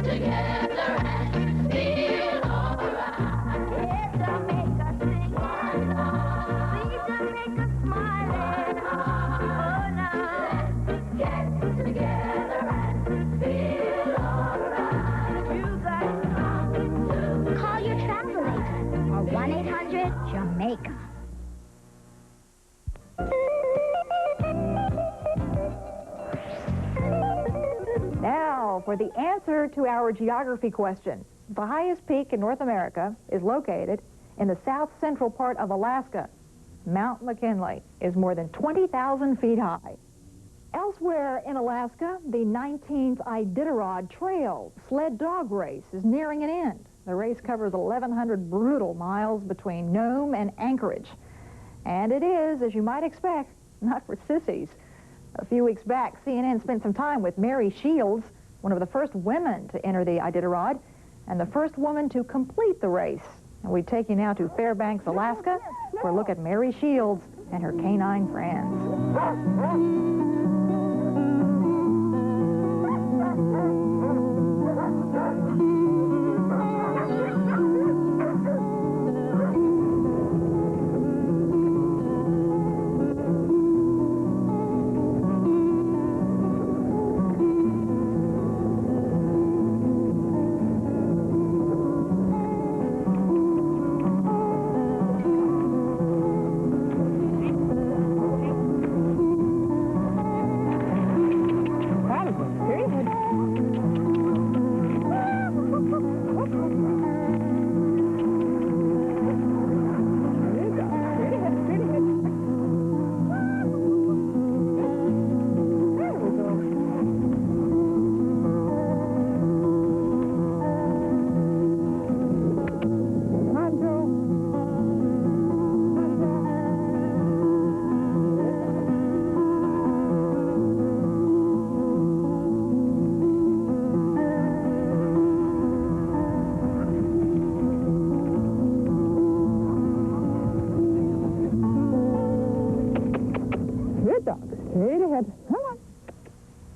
together and feel alright. Yeah, Jamaica, sing one song. See Jamaica smiling. Oh, now. Let's get together and feel alright. You got something to do. Call your travel agent or 1-800-JAMAICA. Now, for the answer to our geography question. The highest peak in North America is located in the south-central part of Alaska. Mount McKinley is more than 20,000 feet high. Elsewhere in Alaska, the 19th Iditarod Trail sled dog race is nearing an end. The race covers 1,100 brutal miles between Nome and Anchorage. And it is, as you might expect, not for sissies. A few weeks back, CNN spent some time with Mary Shields, one of the first women to enter the Iditarod, and the first woman to complete the race. And we take you now to Fairbanks, Alaska, for a look at Mary Shields and her canine friends.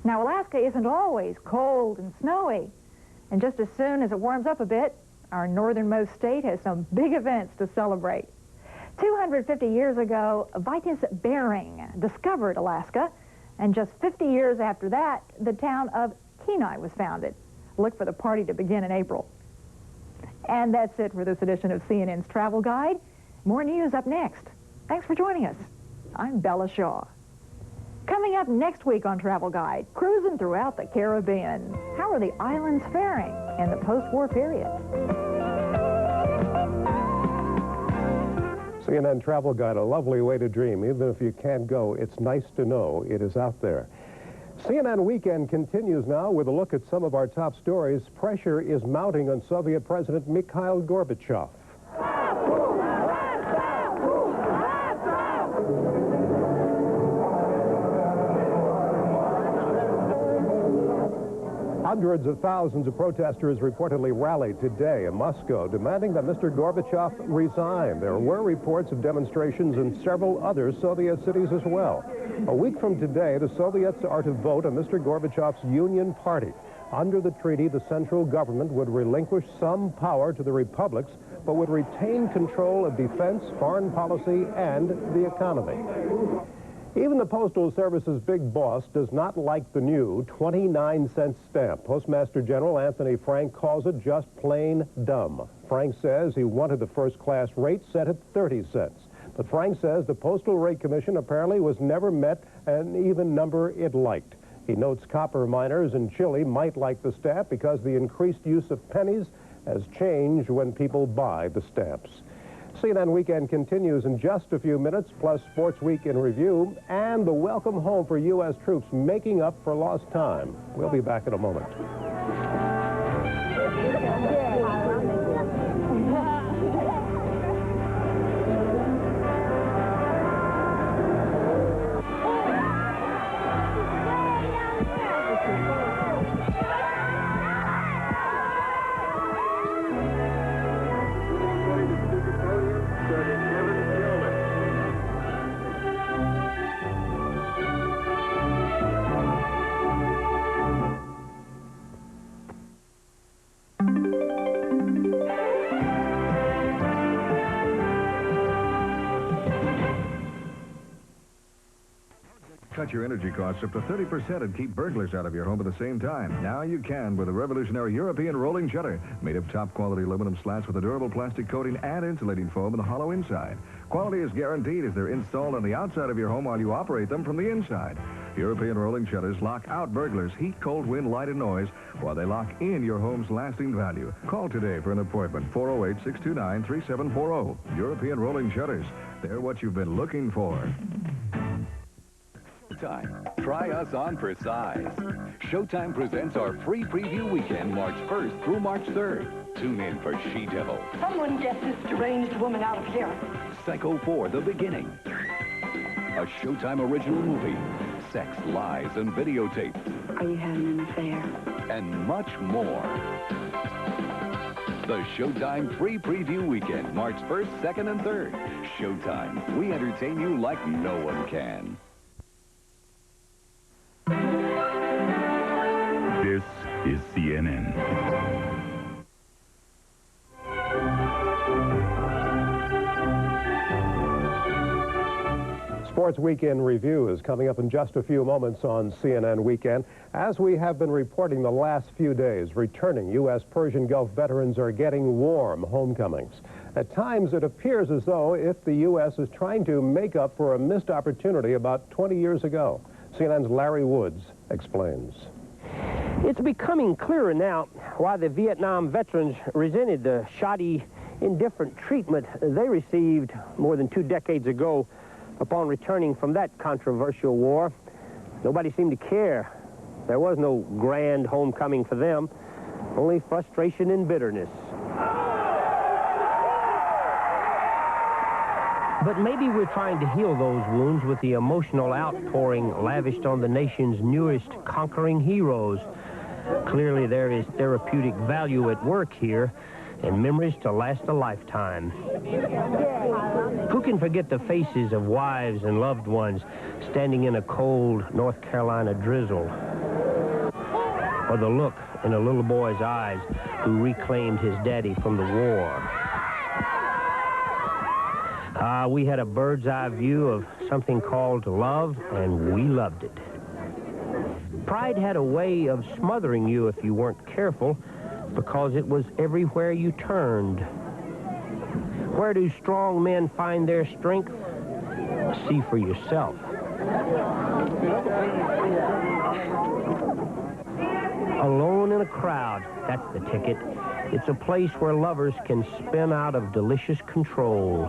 Now, Alaska isn't always cold and snowy. And just as soon as it warms up a bit, our northernmost state has some big events to celebrate. 250 years ago, Vitus Bering discovered Alaska. And just 50 years after that, the town of Kenai was founded. Look for the party to begin in April. And that's it for this edition of CNN's Travel Guide. More news up next. Thanks for joining us. I'm Bella Shaw. Coming up next week on Travel Guide, cruising throughout the Caribbean. How are the islands faring in the post-war period? CNN Travel Guide, a lovely way to dream. Even if you can't go, it's nice to know it is out there. CNN Weekend continues now with a look at some of our top stories. Pressure is mounting on Soviet President Mikhail Gorbachev. Hundreds of thousands of protesters reportedly rallied today in Moscow, demanding that Mr. Gorbachev resign. There were reports of demonstrations in several other Soviet cities as well. A week from today, the Soviets are to vote on Mr. Gorbachev's Union Party. Under the treaty, the central government would relinquish some power to the republics, but would retain control of defense, foreign policy, and the economy. Even the Postal Service's big boss does not like the new 29-cent stamp. Postmaster General Anthony Frank calls it just plain dumb. Frank says he wanted the first-class rate set at 30 cents. But Frank says the Postal Rate Commission apparently was never met an even number it liked. He notes copper miners in Chile might like the stamp because the increased use of pennies has changed when people buy the stamps. CNN Weekend continues in just a few minutes, plus Sports Week in review, and the welcome home for U.S. troops making up for lost time. We'll be back in a moment. cut your energy costs up to 30% and keep burglars out of your home at the same time. Now you can with a revolutionary European rolling shutter made of top-quality aluminum slats with a durable plastic coating and insulating foam and a hollow inside. Quality is guaranteed as they're installed on the outside of your home while you operate them from the inside. European rolling shutters lock out burglars, heat, cold, wind, light, and noise while they lock in your home's lasting value. Call today for an appointment, 408-629-3740. European rolling shutters. They're what you've been looking for. Showtime. Try us on for size. Showtime presents our free preview weekend, March 1st through March 3rd. Tune in for She-Devil. Someone get this deranged woman out of here. Psycho 4, The Beginning. A Showtime original movie. Sex, lies, and videotapes. Are you having an affair? And much more. The Showtime Free Preview Weekend, March 1st, 2nd, and 3rd. Showtime. We entertain you like no one can. This is CNN. Sports Weekend Review is coming up in just a few moments on CNN Weekend. As we have been reporting the last few days, returning U.S. Persian Gulf veterans are getting warm homecomings. At times, it appears as though if the U.S. is trying to make up for a missed opportunity about 20 years ago. CNN's Larry Woods explains. It's becoming clearer now why the Vietnam veterans resented the shoddy, indifferent treatment they received more than 2 decades ago upon returning from that controversial war. Nobody seemed to care. There was no grand homecoming for them, only frustration and bitterness. But maybe we're trying to heal those wounds with the emotional outpouring lavished on the nation's newest conquering heroes. Clearly there is therapeutic value at work here, and memories to last a lifetime. Who can forget the faces of wives and loved ones standing in a cold North Carolina drizzle? Or the look in a little boy's eyes who reclaimed his daddy from the war? We had a bird's eye view of something called love, and we loved it. Pride had a way of smothering you if you weren't careful, because it was everywhere you turned. Where do strong men find their strength? See for yourself. Alone in a crowd, that's the ticket. It's a place where lovers can spin out of delicious control.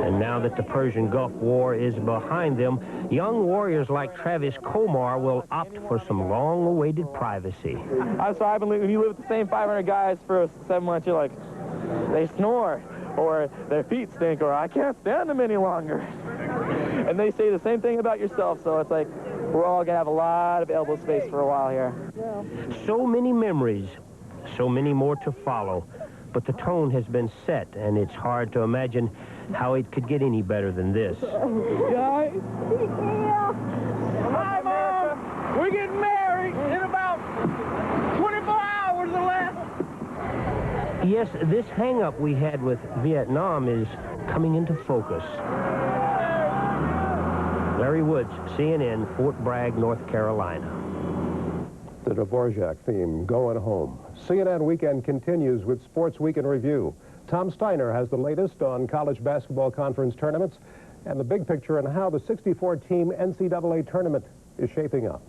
And now that the Persian Gulf War is behind them, young warriors like Travis Komar will opt for some long-awaited privacy. I'm sorry, when you live with the same 500 guys for 7 months, you're like, they snore, or their feet stink, or I can't stand them any longer. And they say the same thing about yourself, so it's like, we're all going to have a lot of elbow space for a while here. So many memories, so many more to follow. But the tone has been set, and it's hard to imagine how it could get any better than this. Guys? Hi, Mom! We're getting married in about 24 hours or less. Yes, this hang-up we had with Vietnam is coming into focus. Larry Woods, CNN, Fort Bragg, North Carolina. The Dvorak theme, Going Home. CNN Weekend continues with Sports Weekend Review. Tom Steiner has the latest on college basketball conference tournaments and the big picture on how the 64-team NCAA tournament is shaping up.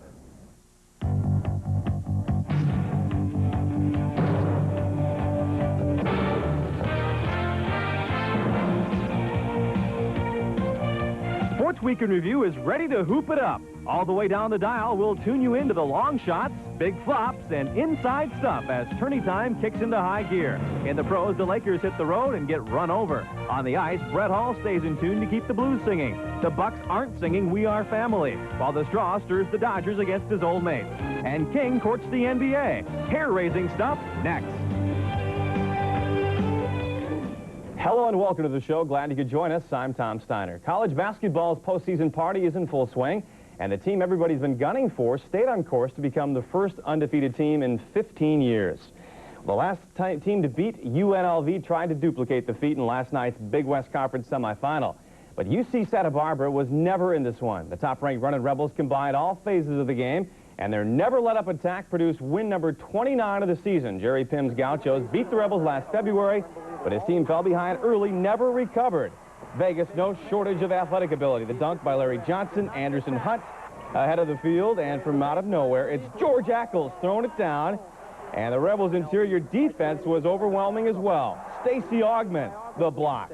Sports Weekend Review is ready to hoop it up. All the way down the dial, we'll tune you into the long shots, big flops, and inside stuff as tourney time kicks into high gear. In the pros, the Lakers hit the road and get run over. On the ice, Brett Hall stays in tune to keep the Blues singing. The Bucks aren't singing We Are Family, while the Straw stirs the Dodgers against his old mates. And King courts the NBA. Hair-raising stuff next. Hello and welcome to the show. Glad you could join us. I'm Tom Steiner. College basketball's postseason party is in full swing, and the team everybody's been gunning for stayed on course to become the first undefeated team in 15 years. The last team to beat UNLV tried to duplicate the feat in last night's Big West Conference semifinal. But UC Santa Barbara was never in this one. The top-ranked Runnin' Rebels combined all phases of the game, and their never-let-up attack produced win number 29 of the season. Jerry Pim's Gauchos beat the Rebels last February, but his team fell behind early, never recovered. Vegas, no shortage of athletic ability. The dunk by Larry Johnson, Anderson Hunt ahead of the field, and from out of nowhere, it's George Ackles throwing it down, and the Rebels' interior defense was overwhelming as well. Stacy Augment, the block.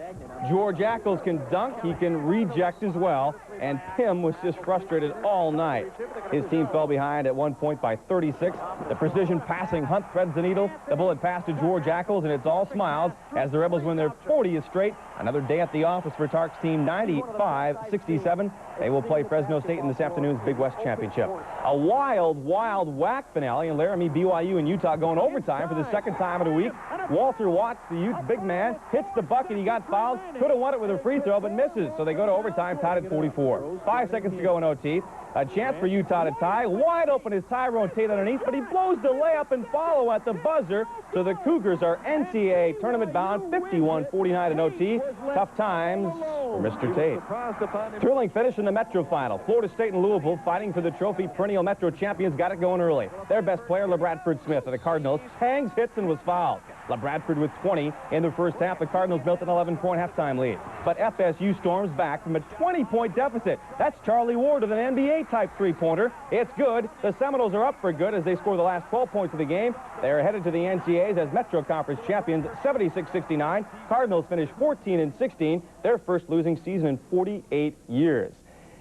George Ackles can dunk, he can reject as well, and Pim was just frustrated all night. His team fell behind at one point by 36. The precision passing Hunt threads the needle. The bullet pass to George Ackles, and it's all smiles as the Rebels win their 40th straight. Another day at the office for Tark's team, 95-67. They will play Fresno State in this afternoon's Big West Championship. A wild, wild whack finale in Laramie, BYU, and Utah going overtime for the second time in a week. Walter Watts, the Ute big man, hits the bucket. He got fouled. Could have won it with a free throw, but misses. So they go to overtime, tied at 44. 5 seconds to go in OT. A chance for Utah to tie. Wide open is Tyrone Tate underneath, but he blows the layup and follow at the buzzer. So the Cougars are NCAA tournament bound, 51-49 in OT. Tough times for Mr. Tate. Thrilling finish in the Metro Final. Florida State and Louisville fighting for the trophy. Perennial Metro champions got it going early. Their best player, LaBradford Smith of the Cardinals, hangs, hits, and was fouled. LaBradford with 20 in the first half. The Cardinals built an 11-point halftime lead. But FSU storms back from a 20-point deficit. That's Charlie Ward with an NBA-type three-pointer. It's good. The Seminoles are up for good as they score the last 12 points of the game. They're headed to the NCAAs as Metro Conference champions, 76-69. Cardinals finish 14-16, their first losing season in 48 years.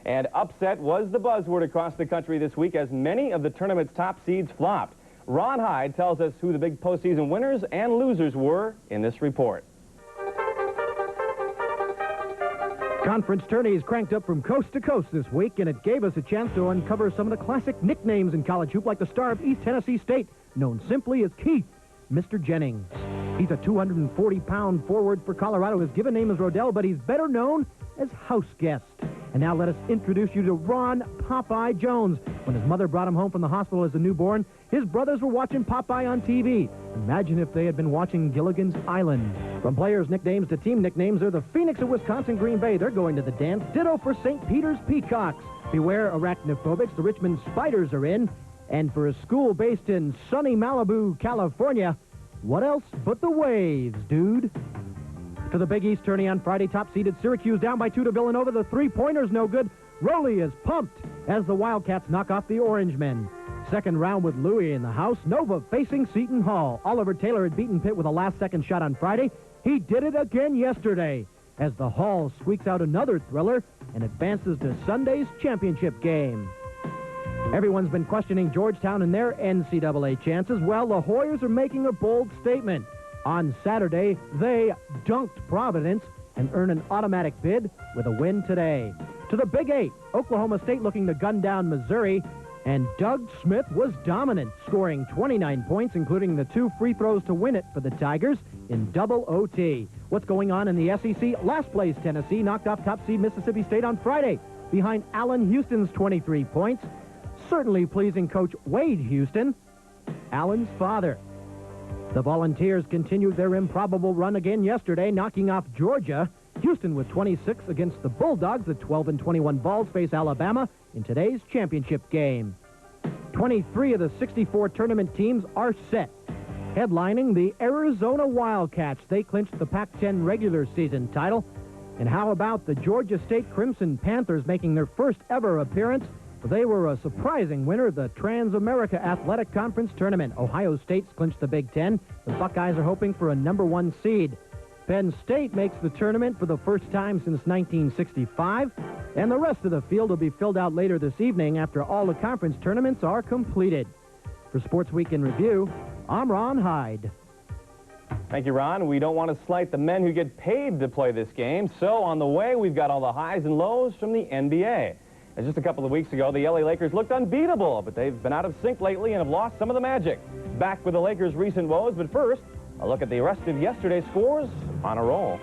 And upset was the buzzword across the country this week as many of the tournament's top seeds flopped. Ron Hyde tells us who the big postseason winners and losers were in this report. Conference tourneys cranked up from coast to coast this week, and it gave us a chance to uncover some of the classic nicknames in college hoop, like the star of East Tennessee State, known simply as Keith, Mr. Jennings. He's a 240-pound forward for Colorado. His given name is Rodell, but he's better known as House Guest. And now let us introduce you to Ron Popeye Jones. When his mother brought him home from the hospital as a newborn, his brothers were watching Popeye on TV. Imagine if they had been watching Gilligan's Island. From players' nicknames to team nicknames, they're the Phoenix of Wisconsin Green Bay. They're going to the dance. Ditto for St. Peter's Peacocks. Beware arachnophobics. The Richmond Spiders are in. And for a school based in sunny Malibu, California, what else but the Waves, dude? To the Big East tourney on Friday, top-seeded Syracuse down by 2 to Villanova. The three-pointer's no good. Rowley is pumped as the Wildcats knock off the Orangemen. Second round with Louis in the house. Nova facing Seton Hall. Oliver Taylor had beaten Pitt with a last-second shot on Friday. He did it again yesterday as the Hall squeaks out another thriller and advances to Sunday's championship game. Everyone's been questioning Georgetown and their NCAA chances. Well, the Hoyers are making a bold statement. On Saturday, they dunked Providence and earn an automatic bid with a win today. To the Big 8, Oklahoma State looking to gun down Missouri, and Doug Smith was dominant, scoring 29 points, including the 2 free throws to win it for the Tigers in double OT. What's going on in the SEC? Last place Tennessee knocked off top seed Mississippi State on Friday behind Allen Houston's 23 points. Certainly pleasing Coach Wade Houston, Allen's father. The Volunteers continued their improbable run again yesterday, knocking off Georgia. Houston with 26 against the Bulldogs. The 12-21 Vols face Alabama in today's championship game. 23 of the 64 tournament teams are set. Headlining the Arizona Wildcats. They clinched the Pac-10 regular season title. And how about the Georgia State Crimson Panthers making their first ever appearance? They were a surprising winner of the Trans-America Athletic Conference Tournament. Ohio State's clinched the Big Ten. The Buckeyes are hoping for a #1 seed. Penn State makes the tournament for the first time since 1965. And the rest of the field will be filled out later this evening after all the conference tournaments are completed. For Sports Week in Review, I'm Ron Hyde. Thank you, Ron. We don't want to slight the men who get paid to play this game. So on the way, we've got all the highs and lows from the NBA. And just a couple of weeks ago, the LA Lakers looked unbeatable, but they've been out of sync lately and have lost some of the magic. Back with the Lakers' recent woes, but first, a look at the rest of yesterday's scores on a roll.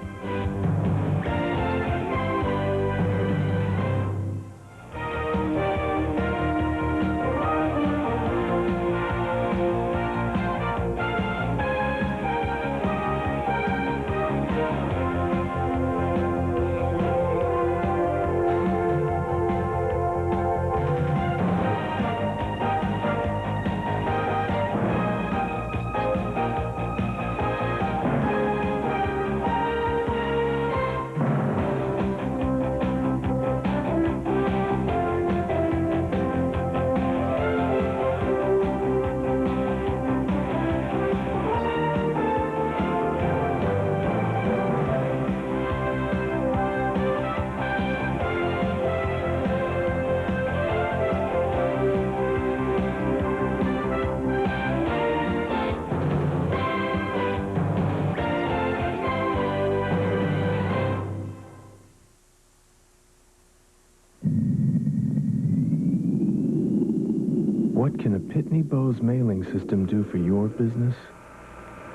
What can a Pitney Bowes mailing system do for your business?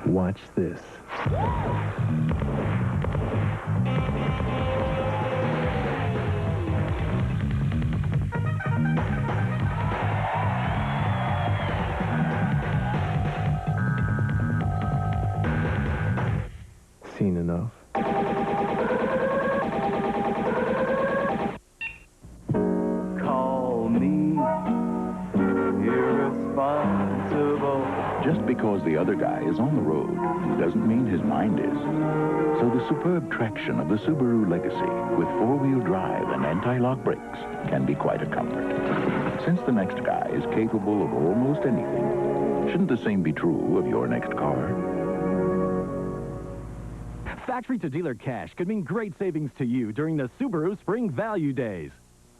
Watch this. Seen enough? Call me irresponsible. Just because the other guy is on the road doesn't mean his mind is. So the superb traction of the Subaru Legacy with four-wheel drive and anti-lock brakes can be quite a comfort. Since the next guy is capable of almost anything, shouldn't the same be true of your next car? Factory-to-dealer cash could mean great savings to you during the Subaru Spring Value Days.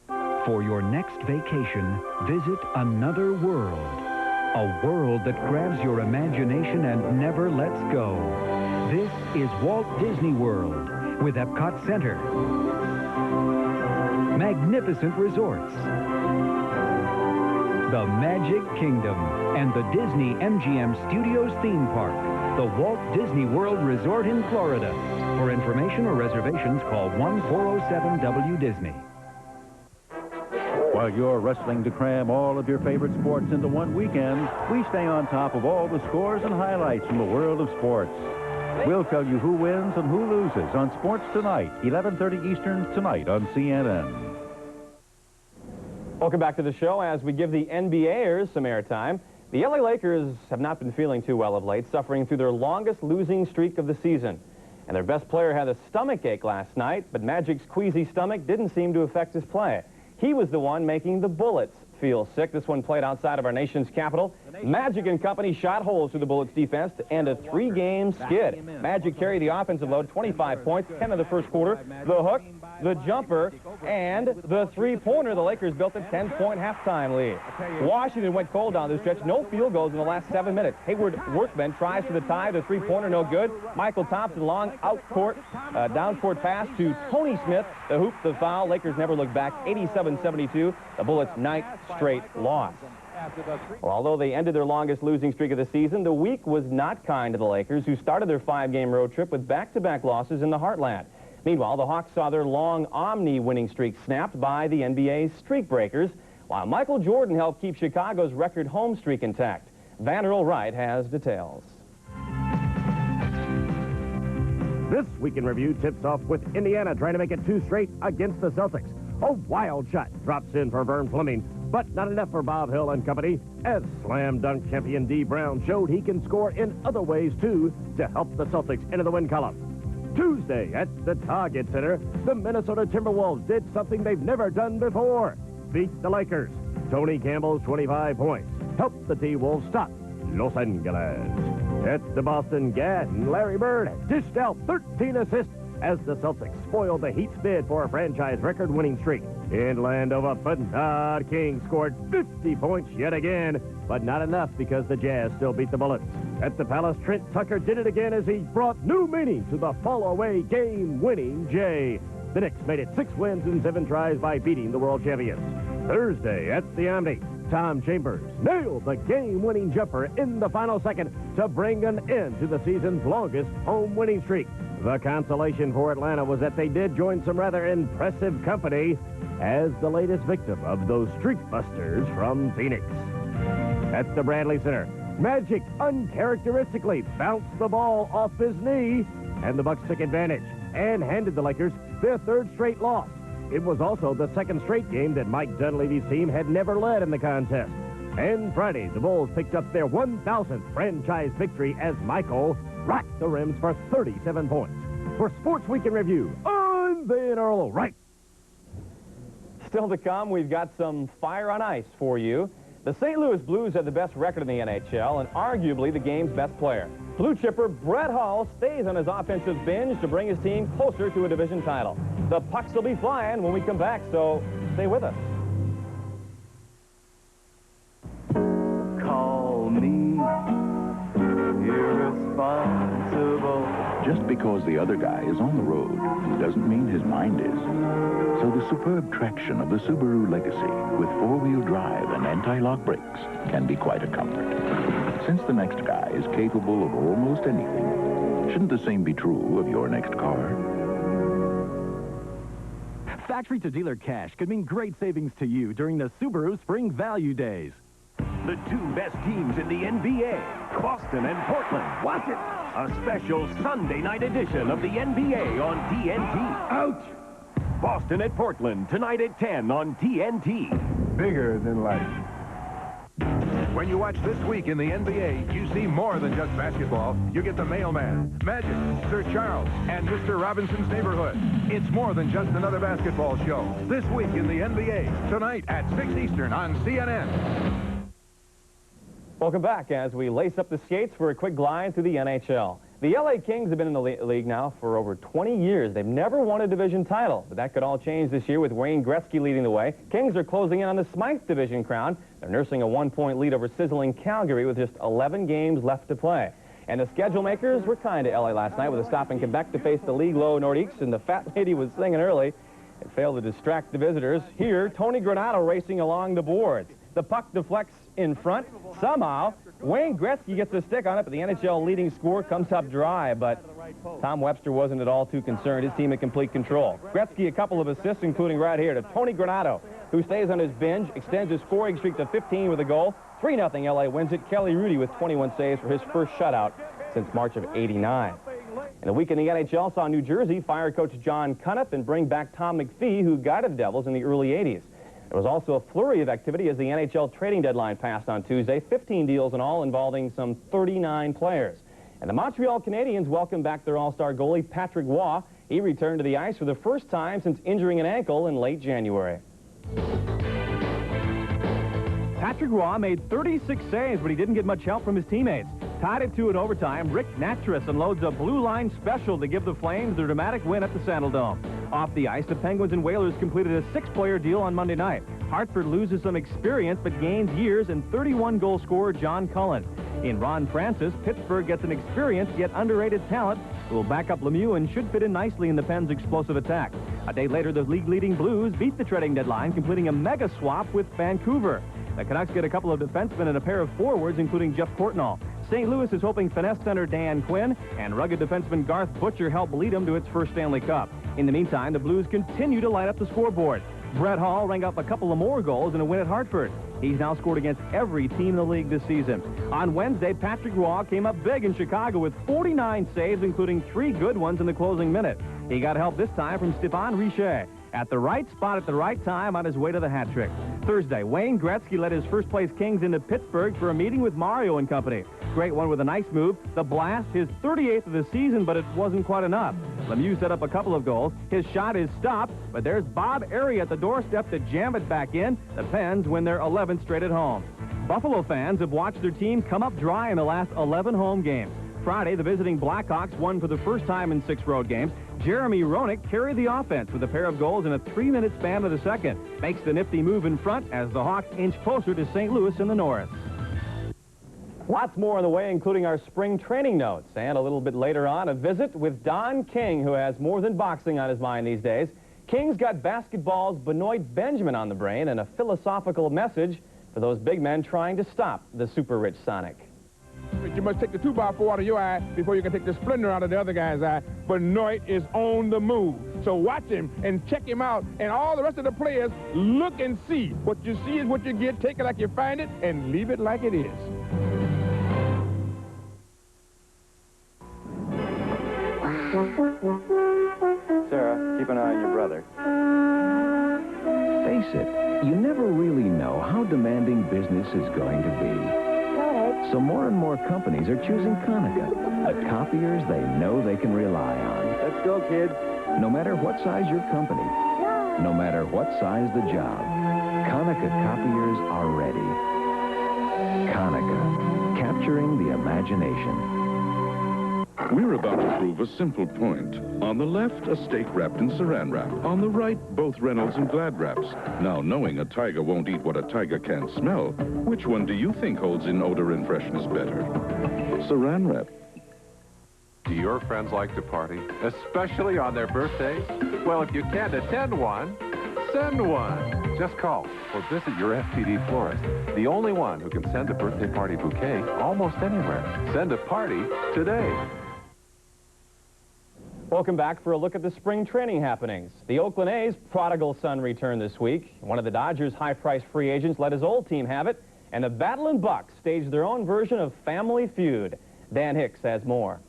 For your next vacation, visit another world. A world that grabs your imagination and never lets go. This is Walt Disney World with Epcot Center. Magnificent resorts. The Magic Kingdom and the Disney MGM Studios theme park. The Walt Disney World Resort in Florida. For information or reservations, call 1-407-WDisney. While you're wrestling to cram all of your favorite sports into one weekend, we stay on top of all the scores and highlights from the world of sports. We'll tell you who wins and who loses on Sports Tonight, 11:30 Eastern, tonight on CNN. Welcome back to the show as we give the NBAers some airtime. The LA Lakers have not been feeling too well of late, suffering through their longest losing streak of the season. And their best player had a stomach ache last night, but Magic's queasy stomach didn't seem to affect his play. He was the one making the Bullets feel sick. This one played outside of our nation's capital. Magic and company shot holes through the Bullets defense to end a 3-game skid. Magic carried the offensive load, 25 points, 10 in the first quarter. The hook, the jumper, and the three-pointer. The Lakers built a 10-point halftime lead. Washington went cold down the stretch. No field goals in the last 7 minutes. Hayward Workman tries for the tie. The three-pointer, no good. Michael Thompson, long down-court pass to Tony Smith. The hoop, the foul. Lakers never looked back. 87-72. The Bullets' ninth straight loss. Well, although they ended their longest losing streak of the season, the week was not kind to the Lakers, who started their 5-game road trip with back-to-back losses in the Heartland. Meanwhile, the Hawks saw their long Omni-winning streak snapped by the NBA's streak breakers, while Michael Jordan helped keep Chicago's record home streak intact. Vanderbilt Wright has details. This Week in Review tips off with Indiana trying to make it 2 straight against the Celtics. A wild shot drops in for Vern Fleming, but not enough for Bob Hill and company, as slam dunk champion D. Brown showed he can score in other ways, too, to help the Celtics into the win column. Tuesday at the Target Center, the Minnesota Timberwolves did something they've never done before. Beat the Lakers. Tony Campbell's 25 points helped the T-Wolves stop Los Angeles. At the Boston Garden, Larry Bird dished out 13 assists as the Celtics spoiled the Heat's bid for a franchise record-winning streak. In Landover, Bernard King scored 50 points yet again, but not enough because the Jazz still beat the Bullets. At the Palace, Trent Tucker did it again as he brought new meaning to the fall-away game-winning J. The Knicks made it 6 wins in 7 tries by beating the world champions. Thursday at the Omni, Tom Chambers nailed the game-winning jumper in the final second to bring an end to the season's longest home-winning streak. The consolation for Atlanta was that they did join some rather impressive company as the latest victim of those streak busters from Phoenix. At the Bradley Center, Magic uncharacteristically bounced the ball off his knee, and the Bucks took advantage and handed the Lakers their 3rd straight loss. It was also the 2nd straight game that Mike Dunleavy's team had never led in the contest. And Friday, the Bulls picked up their 1,000th franchise victory as Michael rocked the rims for 37 points. For Sports Week in Review, I'm Van Earl Wright. Still to come, we've got some fire on ice for you. The St. Louis Blues have the best record in the NHL and arguably the game's best player. Blue chipper Brett Hull stays on his offensive binge to bring his team closer to a division title. The pucks will be flying when we come back, so stay with us. Call me irresponsible. Just because the other guy is on the road doesn't mean his mind is. So the superb traction of the Subaru Legacy with four-wheel drive and anti-lock brakes can be quite a comfort. Since the next guy is capable of almost anything, shouldn't the same be true of your next car? Factory-to-dealer cash could mean great savings to you during the Subaru Spring Value Days. The two best teams in the NBA, Boston and Portland. Watch it. A special Sunday night edition of the NBA on TNT. Ouch! Boston at Portland, tonight at 10 on TNT. Bigger than life. When you watch This Week in the NBA, you see more than just basketball. You get the Mailman, Magic, Sir Charles, and Mr. Robinson's Neighborhood. It's more than just another basketball show. This Week in the NBA, tonight at 6 Eastern on CNN. Welcome back as we lace up the skates for a quick glide through the NHL. The LA Kings have been in the league now for over 20 years. They've never won a division title, but that could all change this year with Wayne Gretzky leading the way. Kings are closing in on the Smythe Division crown. They're nursing a 1-point lead over sizzling Calgary with just 11 games left to play. And the schedule makers were kind to LA last night with a stop in Quebec to face the league low Nordiques, and the fat lady was singing early. It failed to distract the visitors. Here, Tony Granato racing along the boards. The puck deflects in front. Somehow, Wayne Gretzky gets a stick on it, but the NHL leading score comes up dry. But Tom Webster wasn't at all too concerned. His team in complete control. Gretzky, a couple of assists, including right here to Tony Granato, who stays on his binge, extends his scoring streak to 15 with a goal. 3-0 LA wins it. Kelly Rudy with 21 saves for his first shutout since March of '89. And the week in the NHL saw New Jersey fire coach John Cunniff and bring back Tom McPhee, who guided the Devils in the early '80s. There was also a flurry of activity as the NHL trading deadline passed on Tuesday. 15 deals in all involving some 39 players. And the Montreal Canadiens welcomed back their all-star goalie, Patrick Roy. He returned to the ice for the first time since injuring an ankle in late January. Patrick Roy made 36 saves, but he didn't get much help from his teammates. Tied it 2 in overtime, Rick Natras unloads a blue line special to give the Flames their dramatic win at the Saddledome. Off the ice, the Penguins and Whalers completed a 6-player deal on Monday night. Hartford loses some experience but gains years and 31-goal scorer John Cullen. In Ron Francis, Pittsburgh gets an experienced yet underrated talent who will back up Lemieux and should fit in nicely in the Pens' explosive attack. A day later, the league-leading Blues beat the trading deadline, completing a mega swap with Vancouver. The Canucks get a couple of defensemen and a pair of forwards, including Jeff Courtnall. St. Louis is hoping finesse center Dan Quinn and rugged defenseman Garth Butcher help lead them to its first Stanley Cup. In the meantime, the Blues continue to light up the scoreboard. Brett Hall rang up a couple of more goals in a win at Hartford. He's now scored against every team in the league this season. On Wednesday, Patrick Roy came up big in Chicago with 49 saves, including 3 good ones in the closing minute. He got help this time from Stéphane Richer. At the right spot at the right time on his way to the hat trick. Thursday, Wayne Gretzky led his first-place Kings into Pittsburgh for a meeting with Mario and company. Great one with a nice move. The blast, his 38th of the season, but it wasn't quite enough. Lemieux set up a couple of goals. His shot is stopped, but there's Bob Airey at the doorstep to jam it back in. The Pens win their 11th straight at home. Buffalo fans have watched their team come up dry in the last 11 home games. Friday, the visiting Blackhawks won for the first time in 6 road games. Jeremy Roenick carried the offense with a pair of goals in a 3-minute span of the second. Makes the nifty move in front as the Hawks inch closer to St. Louis in the north. Lots more on the way, including our spring training notes. And a little bit later on, a visit with Don King, who has more than boxing on his mind these days. King's got basketball's Benoit Benjamin on the brain and a philosophical message for those big men trying to stop the super-rich Sonic. You must take the 2x4 out of your eye before you can take the Splendor out of the other guy's eye. Benoit is on the move. So watch him and check him out. And all the rest of the players, look and see. What you see is what you get. Take it like you find it and leave it like it is. Sarah, keep an eye on your brother. Face it, you never really know how demanding business is going to be. So more and more companies are choosing Konica, the copiers they know they can rely on. Let's go, kids. No matter what size your company, no matter what size the job, Konica copiers are ready. Konica, capturing the imagination. We're about to prove a simple point. On the left, a steak wrapped in saran wrap. On the right, both Reynolds and Glad wraps. Now, knowing a tiger won't eat what a tiger can't smell, which one do you think holds in odor and freshness better? Saran wrap. Do your friends like to party, especially on their birthdays? Well, if you can't attend one, send one. Just call or visit your FPD florist, the only one who can send a birthday party bouquet almost anywhere. Send a party today. Welcome back for a look at the spring training happenings. The Oakland A's prodigal son returned this week. One of the Dodgers' high-priced free agents let his old team have it, and the Battling Bucks staged their own version of Family Feud. Dan Hicks has more.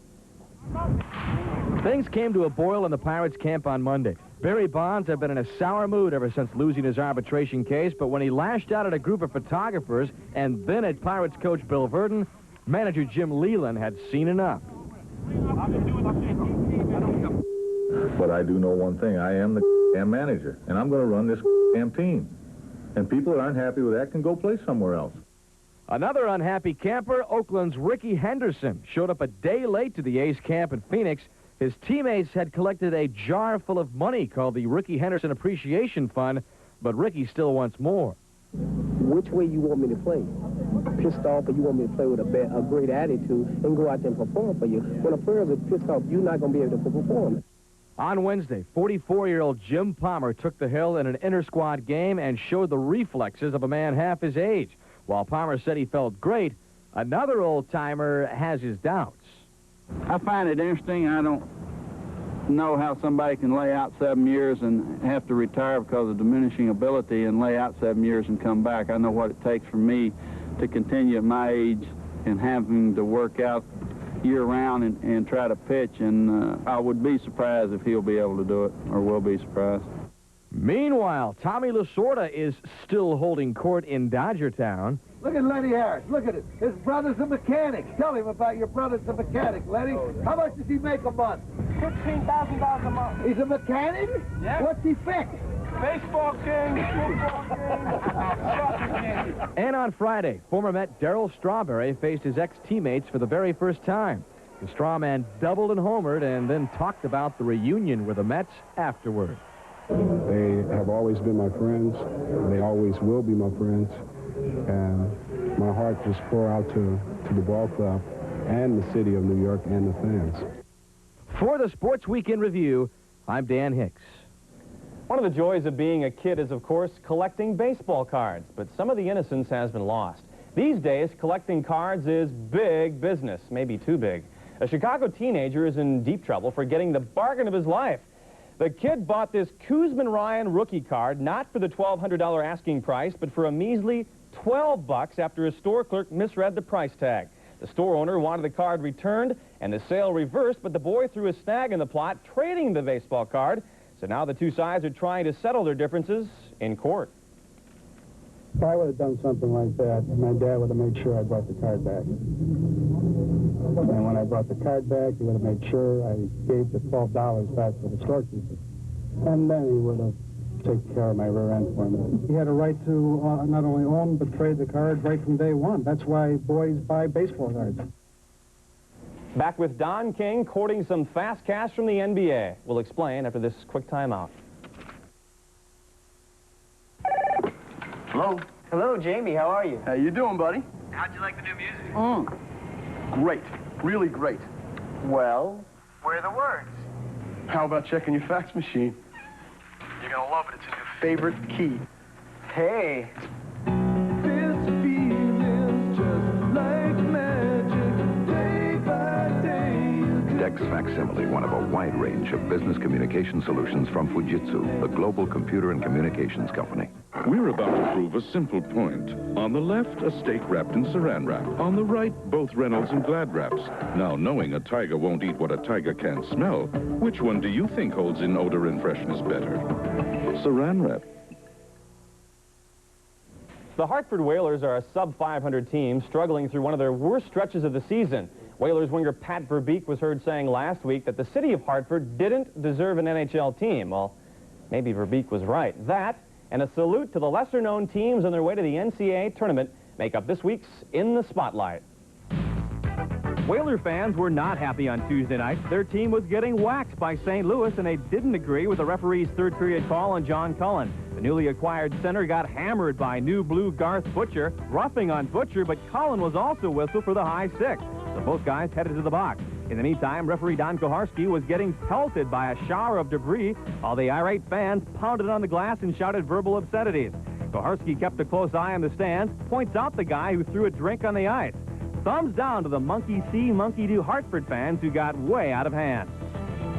Things came to a boil in the Pirates camp on Monday. Barry Bonds had been in a sour mood ever since losing his arbitration case, but when he lashed out at a group of photographers and then at Pirates coach Bill Verdon, manager Jim Leland had seen enough. But I do know one thing. I am the damn manager, and I'm going to run this damn team. And people that aren't happy with that can go play somewhere else. Another unhappy camper, Oakland's Ricky Henderson, showed up a day late to the A's camp in Phoenix. His teammates had collected a jar full of money called the Ricky Henderson Appreciation Fund, but Ricky still wants more. Which way you want me to play? Pissed off, or you want me to play with a great attitude and go out there and perform for you? When a player's pissed off, you're not going to be able to perform. On Wednesday, 44-year-old Jim Palmer took the hill in an inter-squad game and showed the reflexes of a man half his age. While Palmer said he felt great, another old-timer has his doubts. I find it interesting. I don't know how somebody can lay out 7 years and have to retire because of diminishing ability and lay out 7 years and come back. I know what it takes for me to continue at my age and having to work out year-round and try to pitch, and I would be surprised if he'll be able to do it, or will be surprised. Meanwhile, Tommy Lasorda is still holding court in Dodgertown. Look at Lenny Harris. Look at it. His brother's a mechanic. Tell him about your brother's a mechanic, Lenny. How much does he make a month? $15,000 a month. He's a mechanic? Yeah. What's he fix? Baseball games, football games, soccer games. And on Friday, former Met Darryl Strawberry faced his ex-teammates for the very first time. The Strawman doubled and homered and then talked about the reunion with the Mets afterward. They have always been my friends. They always will be my friends. And my heart just pour out to the ball club and the city of New York and the fans. For the Sports Weekend Review, I'm Dan Hicks. One of the joys of being a kid is, of course, collecting baseball cards, but some of the innocence has been lost. These days, collecting cards is big business, maybe too big. A Chicago teenager is in deep trouble for getting the bargain of his life. The kid bought this Koosman Ryan rookie card, not for the $1,200 asking price, but for a measly $12 after a store clerk misread the price tag. The store owner wanted the card returned and the sale reversed, but the boy threw a snag in the plot, trading the baseball card. So now the two sides are trying to settle their differences in court. If I would have done something like that, my dad would have made sure I brought the card back. And when I brought the card back, he would have made sure I gave the $12 back to the storekeeper. And then he would have taken care of my rear end for me. He had a right to not only own, but trade the card right from day one. That's why boys buy baseball cards. Back with Don King courting some fast cash from the NBA. We'll explain after this quick timeout. Hello? Hello, Jamie. How are you? How you doing, buddy? How'd you like the new music? Great. Really great. Well, where are the words? How about checking your fax machine? You're gonna love it. It's a new favorite key. Hey. Dex Facsimile, one of a wide range of business communication solutions from Fujitsu, the global computer and communications company. We're about to prove a simple point. On the left, a steak wrapped in saran wrap. On the right, both Reynolds and Glad wraps. Now, knowing a tiger won't eat what a tiger can't smell, which one do you think holds in odor and freshness better? Saran wrap. The Hartford Whalers are a sub-500 team struggling through one of their worst stretches of the season. Whalers winger Pat Verbeek was heard saying last week that the city of Hartford didn't deserve an NHL team. Well, maybe Verbeek was right. That, and a salute to the lesser-known teams on their way to the NCAA tournament, make up this week's In the Spotlight. Whaler fans were not happy on Tuesday night. Their team was getting waxed by St. Louis, and they didn't agree with the referee's third-period call on John Cullen. The newly acquired center got hammered by new blue Garth Butcher, roughing on Butcher, but Cullen was also whistled for the high six. So both guys headed to the box. In the meantime, referee Don Koharski was getting pelted by a shower of debris while the irate fans pounded on the glass and shouted verbal obscenities. Koharski kept a close eye on the stands, points out the guy who threw a drink on the ice. Thumbs down to the Monkey See, Monkey Do Hartford fans who got way out of hand.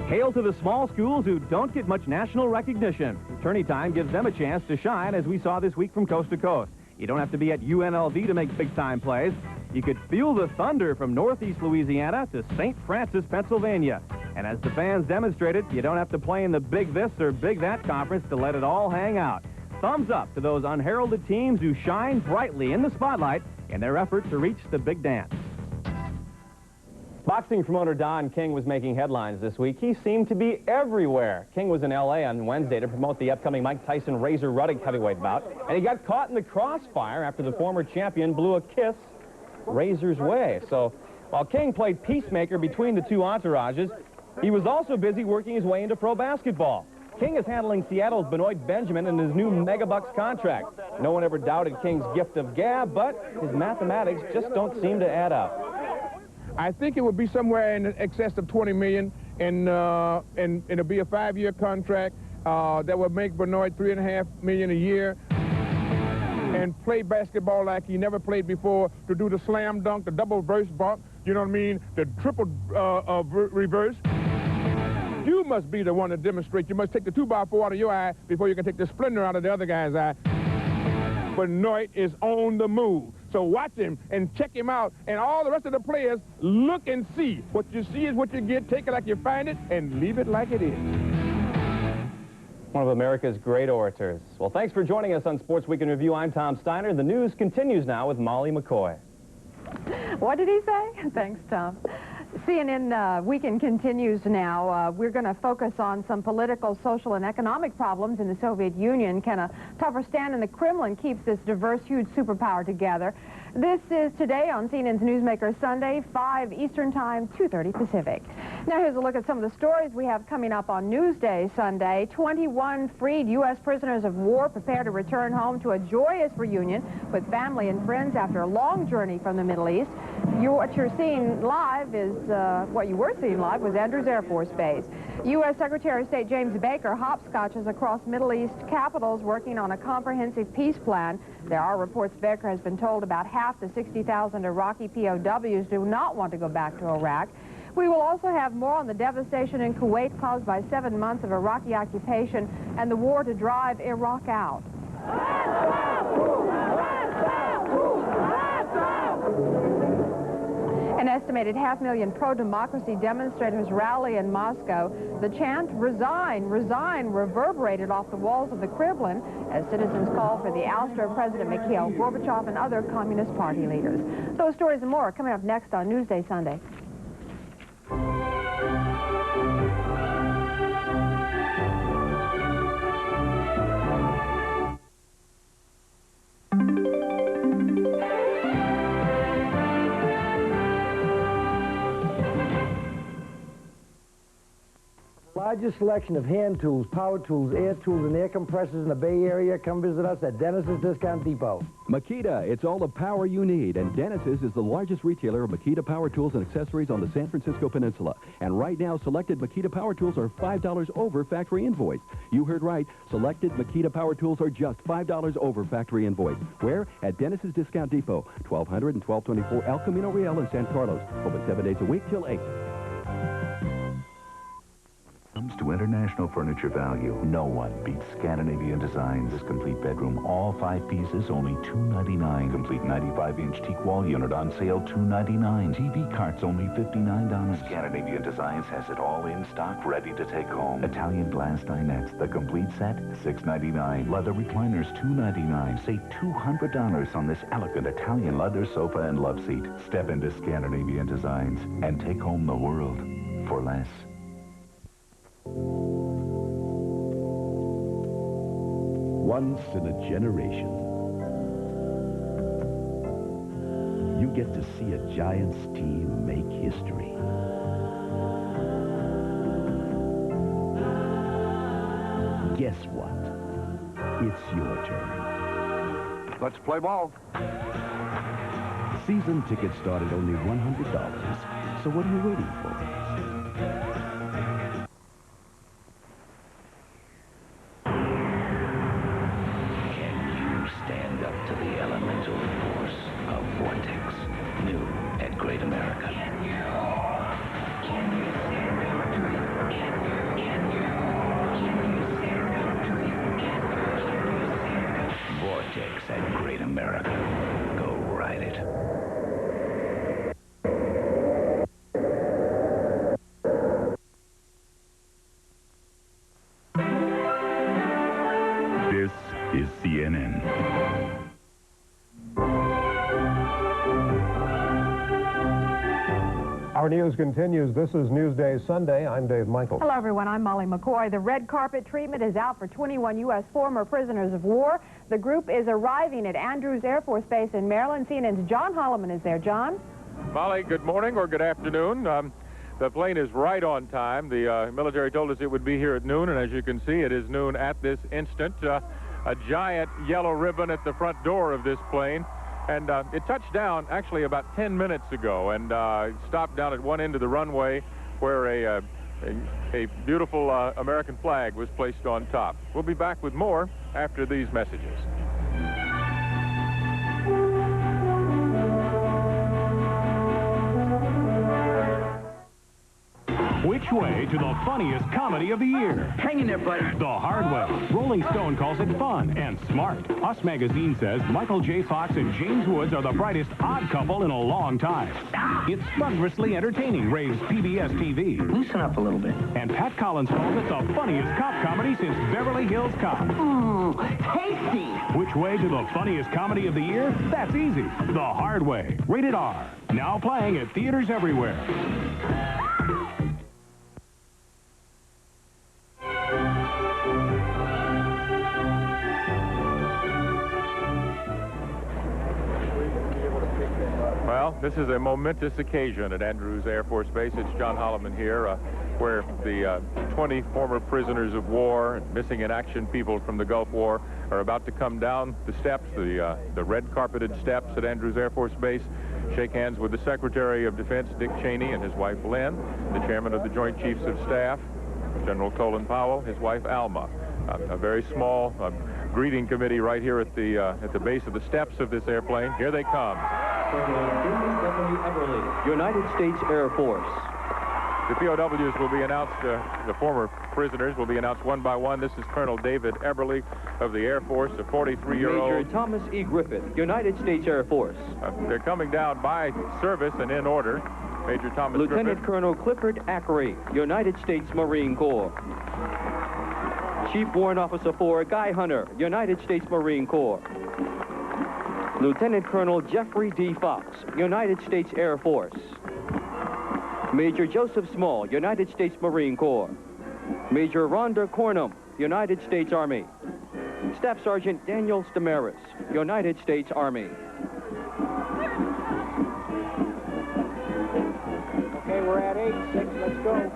Hail to the small schools who don't get much national recognition. Tourney Time gives them a chance to shine, as we saw this week from coast to coast. You don't have to be at UNLV to make big-time plays. You could feel the thunder from northeast Louisiana to St. Francis, Pennsylvania. And as the fans demonstrated, you don't have to play in the Big This or Big That conference to let it all hang out. Thumbs up to those unheralded teams who shine brightly in the spotlight in their effort to reach the big dance. Boxing promoter Don King was making headlines this week. He seemed to be everywhere. King was in L.A. on Wednesday to promote the upcoming Mike Tyson Razor Ruddock heavyweight bout, and he got caught in the crossfire after the former champion blew a kiss Razor's way. So while King played peacemaker between the two entourages, he was also busy working his way into pro basketball. King is handling Seattle's Benoit Benjamin in his new megabucks contract. No one ever doubted King's gift of gab, but his mathematics just don't seem to add up. I think it would be somewhere in excess of $20 million, and it'll be a 5-year contract that would make Benoit $3.5 million a year, and play basketball like he never played before, to do the slam dunk, the double reverse bump, you know what I mean, the triple reverse. You must be the one to demonstrate. You must take the 2x4 out of your eye before you can take the splinter out of the other guy's eye. Benoit is on the move. So watch him and check him out, and all the rest of the players look and see. What you see is what you get. Take it like you find it, and leave it like it is. One of America's great orators. Well, thanks for joining us on Sports Week in Review. I'm Tom Steiner. The news continues now with Molly McCoy. What did he say? Thanks, Tom. CNN Weekend continues now. We're going to focus on some political, social, and economic problems in the Soviet Union. Can a tougher stand in the Kremlin keeps this diverse, huge superpower together? This is today on CNN's Newsmaker Sunday, 5 Eastern Time, 2:30 Pacific. Now here's a look at some of the stories we have coming up on Newsday Sunday. 21 freed U.S. prisoners of war prepare to return home to a joyous reunion with family and friends after a long journey from the Middle East. What you're seeing live is what you were seeing live was Andrews Air Force Base. U.S. Secretary of State James Baker hopscotches across Middle East capitals working on a comprehensive peace plan. There are reports Baker has been told about half the 60,000 Iraqi POWs do not want to go back to Iraq. We will also have more on the devastation in Kuwait caused by 7 months of Iraqi occupation and the war to drive Iraq out. An estimated 500,000 pro-democracy demonstrators rally in Moscow. The chant, "Resign, resign," reverberated off the walls of the Kremlin as citizens called for the ouster of President Mikhail Gorbachev and other Communist Party leaders. Those stories and more are coming up next on Newsday Sunday. Largest selection of hand tools, power tools, air tools, and air compressors in the Bay Area. Come visit us at Dennis's Discount Depot. Makita, it's all the power you need, and Dennis's is the largest retailer of Makita power tools and accessories on the San Francisco Peninsula. And right now, selected Makita power tools are $5 over factory invoice. You heard right. Selected Makita power tools are just $5 over factory invoice. Where? At Dennis's Discount Depot, 1200 and 1224 El Camino Real in San Carlos. Open 7 days a week till 8. Comes to international furniture value. No one beats Scandinavian Designs. This complete bedroom, all 5 pieces, only $299. Complete 95-inch teak wall unit on sale, $299. TV carts, only $59. Scandinavian Designs has it all in stock, ready to take home. Italian glass dinettes, the complete set, $699. Leather recliners, $299. Save $200 on this elegant Italian leather sofa and love seat. Step into Scandinavian Designs and take home the world for less. Once in a generation, you get to see a Giants team make history. Guess what? It's your turn. Let's play ball. Season tickets start at only $100. So what are you waiting for? Can you stand up to the elemental force of Vortex? New at Great America. Vortex at Great America. Go ride it. This is CNN. Our news continues. This is Newsday Sunday. I'm Dave Michael. Hello, everyone. I'm Molly McCoy. The red carpet treatment is out for 21 U.S. former prisoners of war. The group is arriving at Andrews Air Force Base in Maryland. CNN's John Holloman is there. John? Molly, good morning or good afternoon. The plane is right on time. The military told us it would be here at noon, and as you can see, it is noon at this instant. A giant yellow ribbon at the front door of this plane. And it touched down actually about 10 minutes ago and stopped down at one end of the runway where a beautiful American flag was placed on top. We'll be back with more after these messages. Which way to the funniest comedy of the year? Hang in there, buddy. The Hard Way. Rolling Stone calls it fun and smart. Us Magazine says Michael J. Fox and James Woods are the brightest odd couple in a long time. It's thunderously entertaining, raves PBS TV. Loosen up a little bit. And Pat Collins calls it the funniest cop comedy since Beverly Hills Cop. Tasty. Which way to the funniest comedy of the year? That's easy. The Hard Way. Rated R. Now playing at theaters everywhere. Well, this is a momentous occasion at Andrews Air Force Base. It's John Holloman here, where the 20 former prisoners of war and missing in action people from the Gulf War are about to come down the steps, the red carpeted steps at Andrews Air Force Base, shake hands with the Secretary of Defense, Dick Cheney, and his wife, Lynn, the Chairman of the Joint Chiefs of Staff, General Colin Powell, his wife, Alma. A very small greeting committee right here at the base of the steps of this airplane. Here they come. W. Everly, United States Air Force. The POWs will be announced, the former prisoners will be announced one by one. This is Colonel David Everly of the Air Force, a 43-year-old. Major Thomas E. Griffith, United States Air Force. They're coming down by service and in order. Major Thomas Lieutenant Griffith. Colonel Clifford Ackery, United States Marine Corps. Chief Warrant Officer 4, Guy Hunter, United States Marine Corps. Lieutenant Colonel Jeffrey D. Fox, United States Air Force. Major Joseph Small, United States Marine Corps. Major Rhonda Cornum, United States Army. Staff Sergeant Daniel Stamaris, United States Army. Okay, we're at 86. Let's go.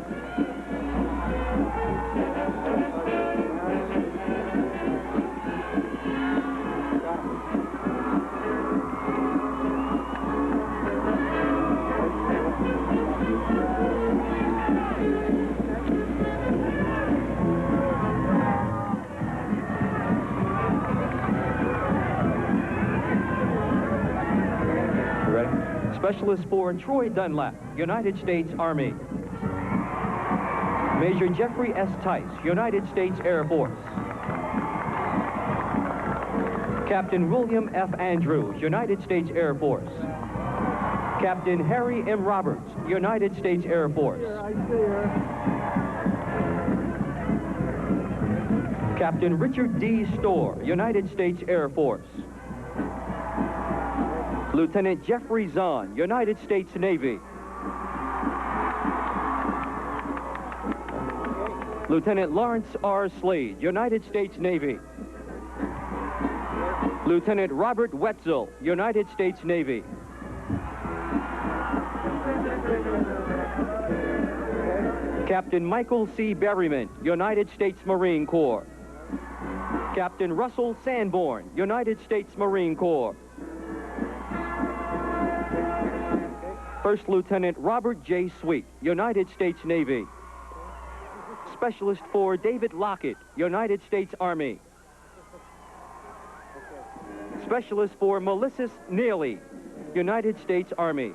Specialist 4, Troy Dunlap, United States Army. Major Jeffrey S. Tice, United States Air Force. Captain William F. Andrews, United States Air Force. Captain Harry M. Roberts, United States Air Force. Captain Richard D. Storr, United States Air Force. Lieutenant Jeffrey Zahn, United States Navy. Lieutenant Lawrence R. Slade, United States Navy. Lieutenant Robert Wetzel, United States Navy. Captain Michael C. Berryman, United States Marine Corps. Captain Russell Sanborn, United States Marine Corps. First Lieutenant Robert J. Sweet, United States Navy. Specialist 4, David Lockett, United States Army. Specialist 4, Melissa Neely, United States Army.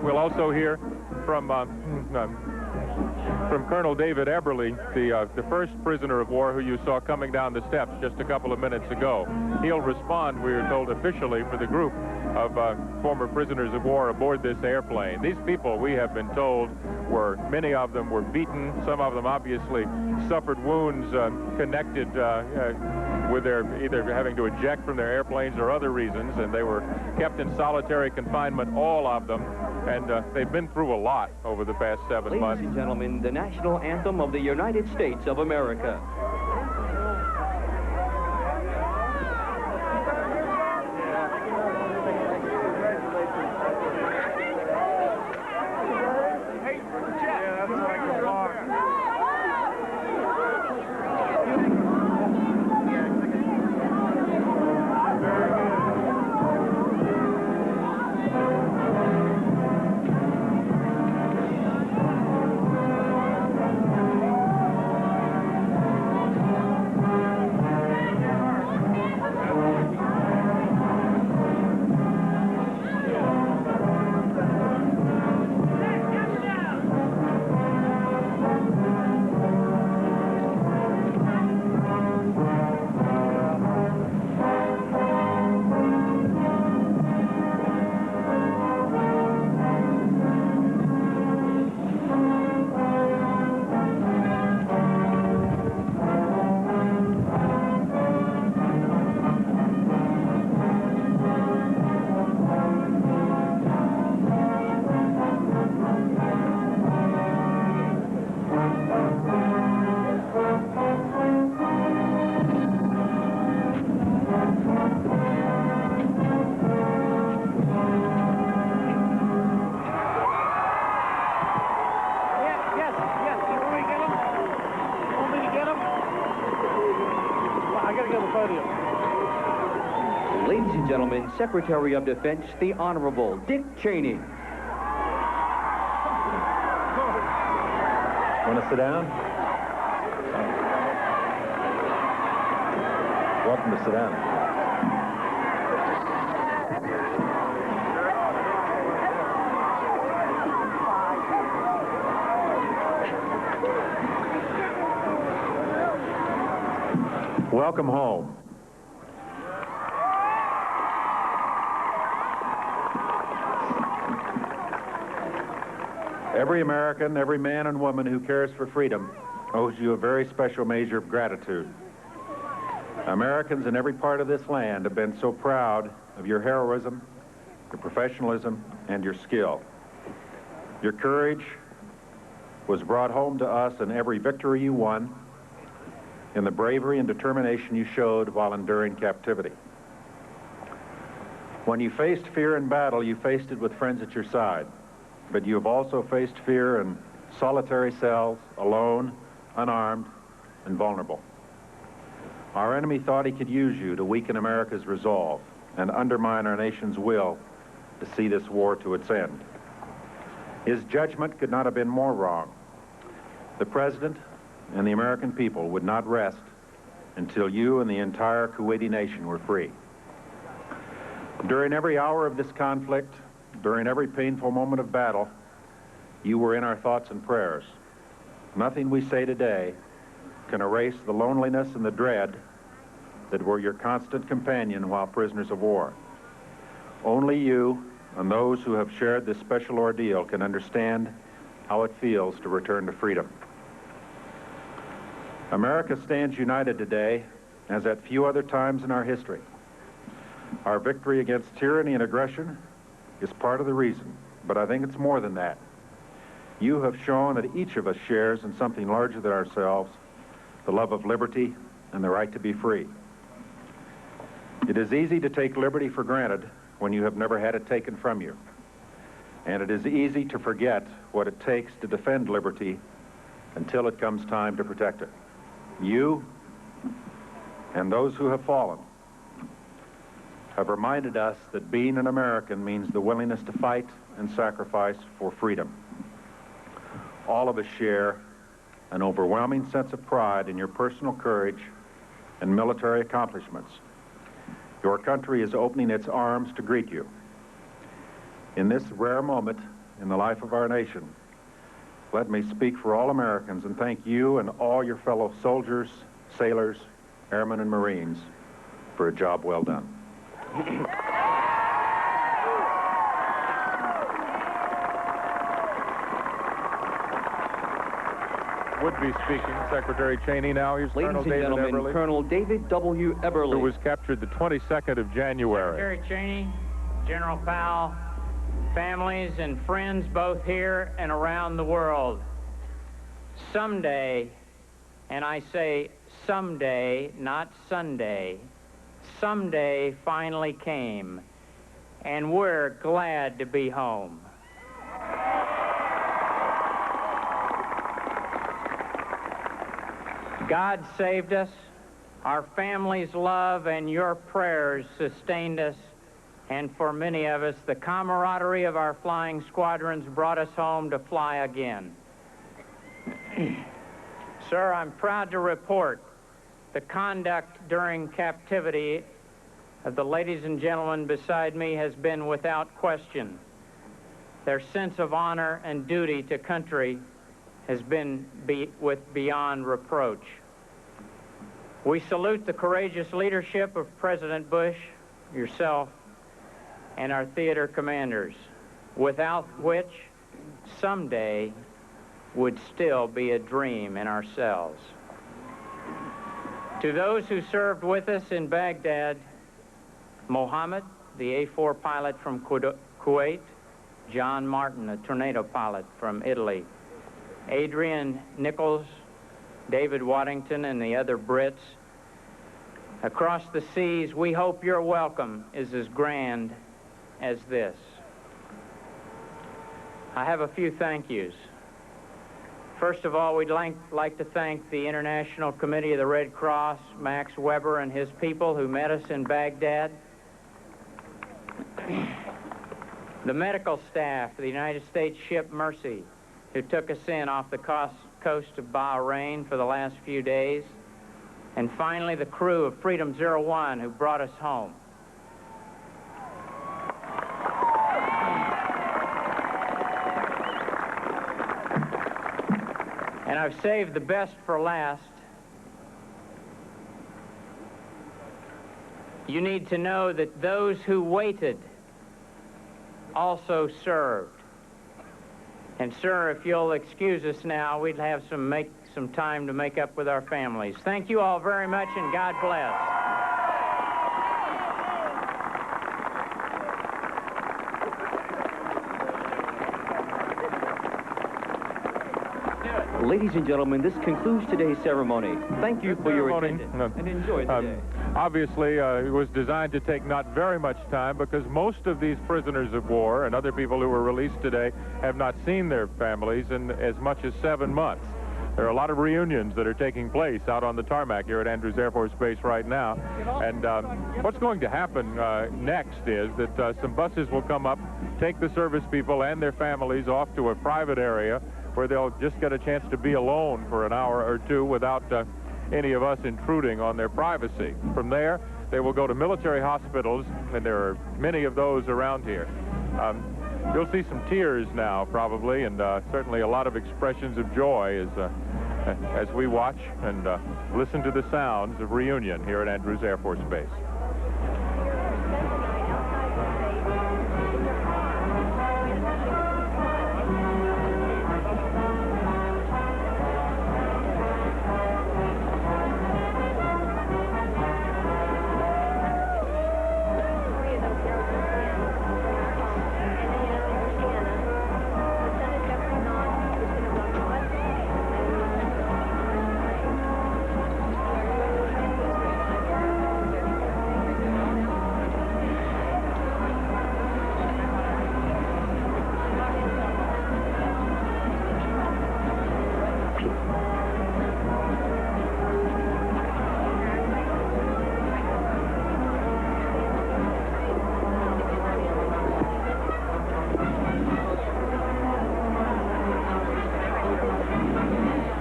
We'll also hear from Colonel David Eberly, the first prisoner of war who you saw coming down the steps just a couple of minutes ago. He'll respond, we are told officially, for the group of former prisoners of war aboard this airplane. These people, we have been told, many of them were beaten. Some of them obviously suffered wounds connected with their either having to eject from their airplanes or other reasons, and they were kept in solitary confinement, all of them, and they've been through a lot over the past 7 months. Ladies and gentlemen, the national anthem of the United States of America. Ladies and gentlemen, Secretary of Defense, the Honorable Dick Cheney. Want to sit down? Welcome to sit down. Welcome home. Every American, every man and woman who cares for freedom owes you a very special measure of gratitude. Americans in every part of this land have been so proud of your heroism, your professionalism, and your skill. Your courage was brought home to us in every victory you won, in the bravery and determination you showed while enduring captivity. When you faced fear in battle, you faced it with friends at your side. But you have also faced fear in solitary cells, alone, unarmed, and vulnerable. Our enemy thought he could use you to weaken America's resolve and undermine our nation's will to see this war to its end. His judgment could not have been more wrong. The President and the American people would not rest until you and the entire Kuwaiti nation were free. During every hour of this conflict, during every painful moment of battle, you were in our thoughts and prayers. Nothing we say today can erase the loneliness and the dread that were your constant companion while prisoners of war. Only you and those who have shared this special ordeal can understand how it feels to return to freedom. America stands united today, as at few other times in our history. Our victory against tyranny and aggression is part of the reason, but I think it's more than that. You have shown that each of us shares in something larger than ourselves, the love of liberty and the right to be free. It is easy to take liberty for granted when you have never had it taken from you. And it is easy to forget what it takes to defend liberty until it comes time to protect it. You and those who have fallen have reminded us that being an American means the willingness to fight and sacrifice for freedom. All of us share an overwhelming sense of pride in your personal courage and military accomplishments. Your country is opening its arms to greet you. In this rare moment in the life of our nation, let me speak for all Americans and thank you and all your fellow soldiers, sailors, airmen, and Marines for a job well done. Would be speaking Secretary Cheney now. Here's Ladies Colonel and David gentlemen, Eberly, Colonel David W. Eberly, who was captured the 22nd of January. Secretary Cheney, General Powell, families and friends both here and around the world. Someday, and I say someday, not Sunday, someday finally came, and we're glad to be home. God saved us, our families' love and your prayers sustained us, and for many of us, the camaraderie of our flying squadrons brought us home to fly again. Sir, I'm proud to report the conduct during captivity of the ladies and gentlemen beside me has been without question. Their sense of honor and duty to country has been beyond reproach. We salute the courageous leadership of President Bush, yourself, and our theater commanders, without which someday would still be a dream in ourselves. To those who served with us in Baghdad, Mohammed, the A-4 pilot from Kuwait, John Martin, a tornado pilot from Italy, Adrian Nichols, David Waddington, and the other Brits. Across the seas, we hope your welcome is as grand as this. I have a few thank yous. First of all, we'd like to thank the International Committee of the Red Cross, Max Weber and his people who met us in Baghdad. The medical staff of the United States ship Mercy, who took us in off the coast of Bahrain for the last few days. And finally, the crew of Freedom 01 who brought us home. And I've saved the best for last. You need to know that those who waited also served. And sir, if you'll excuse us now, we'd have some time to make up with our families. Thank you all very much, and God bless. Ladies and gentlemen, this concludes today's ceremony. Thank you for your attendance, and enjoy the day. Obviously, it was designed to take not very much time because most of these prisoners of war and other people who were released today have not seen their families in as much as 7 months. There are a lot of reunions that are taking place out on the tarmac here at Andrews Air Force Base right now. And what's going to happen next is that some buses will come up, take the service people and their families off to a private area where they'll just get a chance to be alone for an hour or two without any of us intruding on their privacy. From there, they will go to military hospitals, and there are many of those around here. You'll see some tears now, probably, and certainly a lot of expressions of joy as we watch and listen to the sounds of reunion here at Andrews Air Force Base.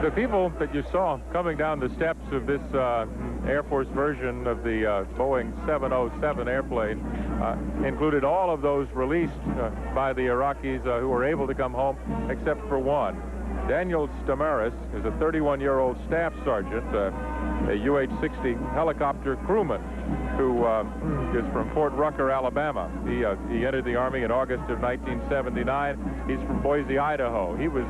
The people that you saw coming down the steps of this Air Force version of the Boeing 707 airplane included all of those released by the Iraqis who were able to come home, except for one. Daniel Stamaris is a 31-year-old staff sergeant, a UH-60 helicopter crewman who is from Fort Rucker, Alabama. He entered the Army in August of 1979. He's from Boise, Idaho. He was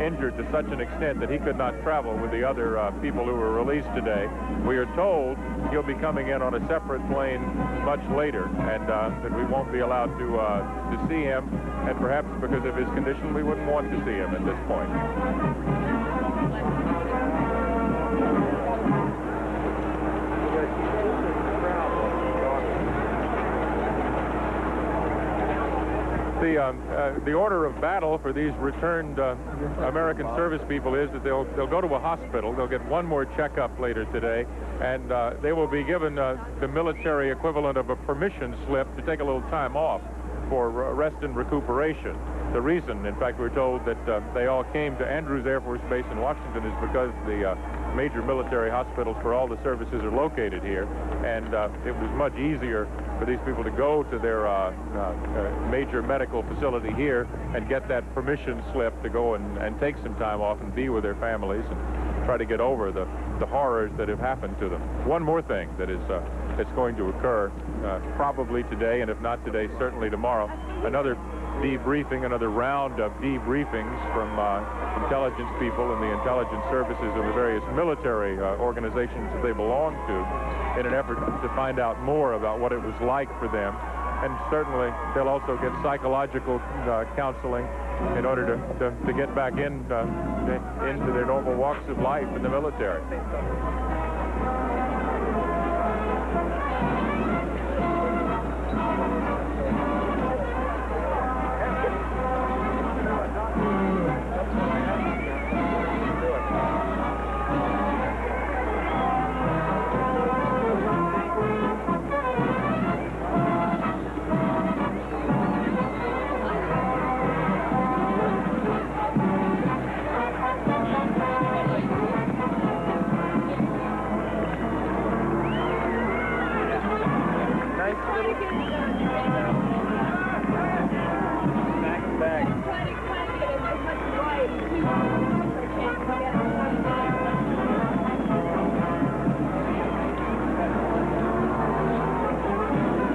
injured to such an extent that he could not travel with the other people who were released today. We are told he'll be coming in on a separate plane much later, and that we won't be allowed to see him, and perhaps because of his condition, we wouldn't want to see him at this point. The order of battle for these returned American service people is that they'll go to a hospital. They'll get one more checkup later today, and they will be given the military equivalent of a permission slip to take a little time off for rest and recuperation. The reason, in fact, we're told that they all came to Andrews Air Force Base in Washington is because the major military hospitals for all the services are located here, and it was much easier for these people to go to their major medical facility here and get that permission slip to go and take some time off and be with their families and try to get over the horrors that have happened to them. One more thing that is that's going to occur probably today, and if not today, certainly tomorrow, another debriefing, another round of debriefings from intelligence people and the intelligence services of the various military organizations that they belong to in an effort to find out more about what it was like for them. And certainly they'll also get psychological counseling in order to get back into their normal walks of life in the military.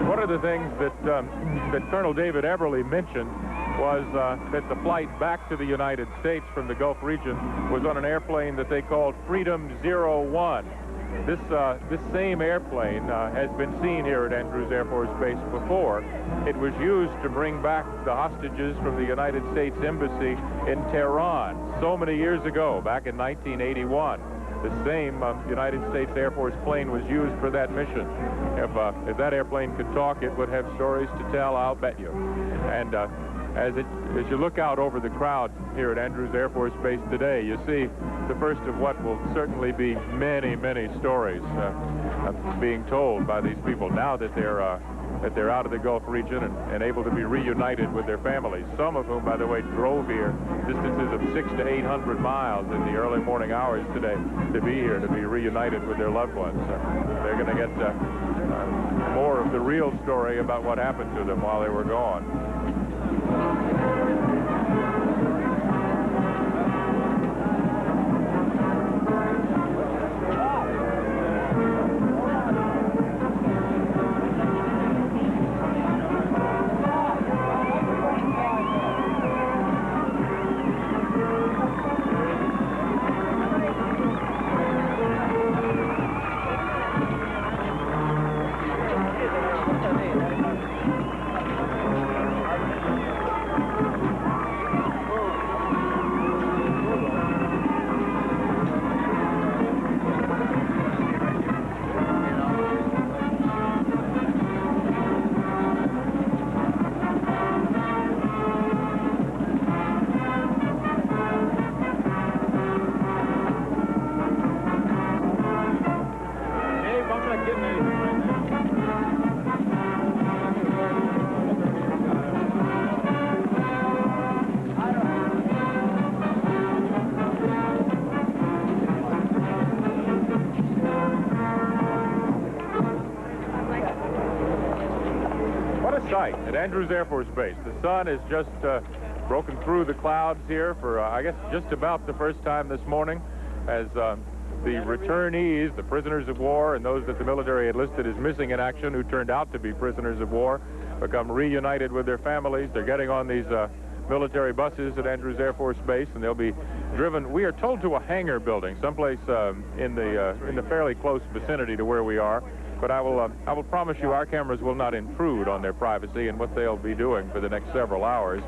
One of the things that Colonel David Eberly mentioned was that the flight back to the United States from the Gulf region was on an airplane that they called Freedom 01. This same airplane has been seen here at Andrews Air Force Base before. It was used to bring back the hostages from the United States Embassy in Tehran so many years ago, back in 1981. The same United States Air Force plane was used for that mission. If that airplane could talk, it would have stories to tell, I'll bet you. And as you look out over the crowd here at Andrews Air Force Base today, you see the first of what will certainly be many, many stories being told by these people now that they're out of the Gulf region and able to be reunited with their families. Some of whom, by the way, drove here distances of 600 to 800 miles in the early morning hours today to be here, to be reunited with their loved ones. They're going to get more of the real story about what happened to them while they were gone. Andrews Air Force Base. The sun has just broken through the clouds here for, I guess, just about the first time this morning as the returnees, the prisoners of war, and those that the military had listed as missing in action who turned out to be prisoners of war, become reunited with their families. They're getting on these military buses at Andrews Air Force Base, and they'll be driven, we are told, to a hangar building, someplace in the fairly close vicinity to where we are. But I will promise you our cameras will not intrude on their privacy and what they'll be doing for the next several hours.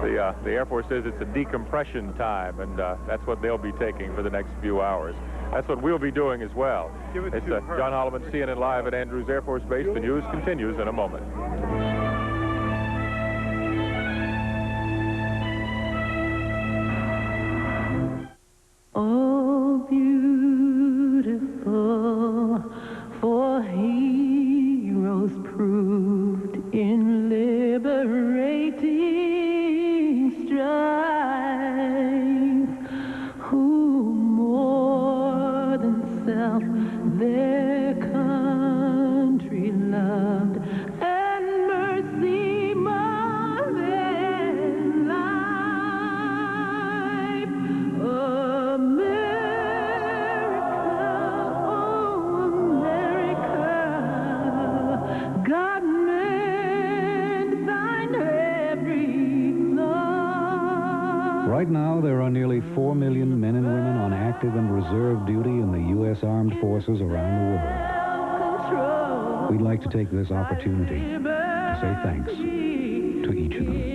The Air Force says it's a decompression time, and that's what they'll be taking for the next few hours. That's what we'll be doing as well. It's John Holloman, CNN Live at Andrews Air Force Base. The news continues in a moment. Oh, beautiful, for heroes proved in liberating strife, who more than self their country loved, and mercy more than life. Right now, there are nearly 4 million men and women on active and reserve duty in the U.S. Armed Forces around the world. We'd like to take this opportunity to say thanks to each of them.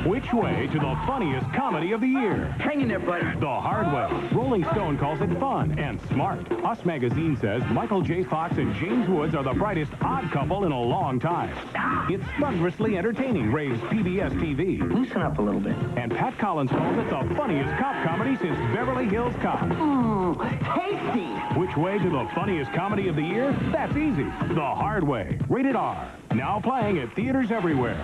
Which way to the funniest comedy of the year? Hang in there, buddy. The Hard Way. Rolling Stone calls it fun and smart. Us Magazine says Michael J. Fox and James Woods are the brightest odd couple in a long time. It's thunderously entertaining, raves PBS TV. Loosen up a little bit. And Pat Collins calls it the funniest cop comedy since Beverly Hills Cop. Tasty! Which way to the funniest comedy of the year? That's easy. The Hard Way. Rated R. Now playing at theaters everywhere.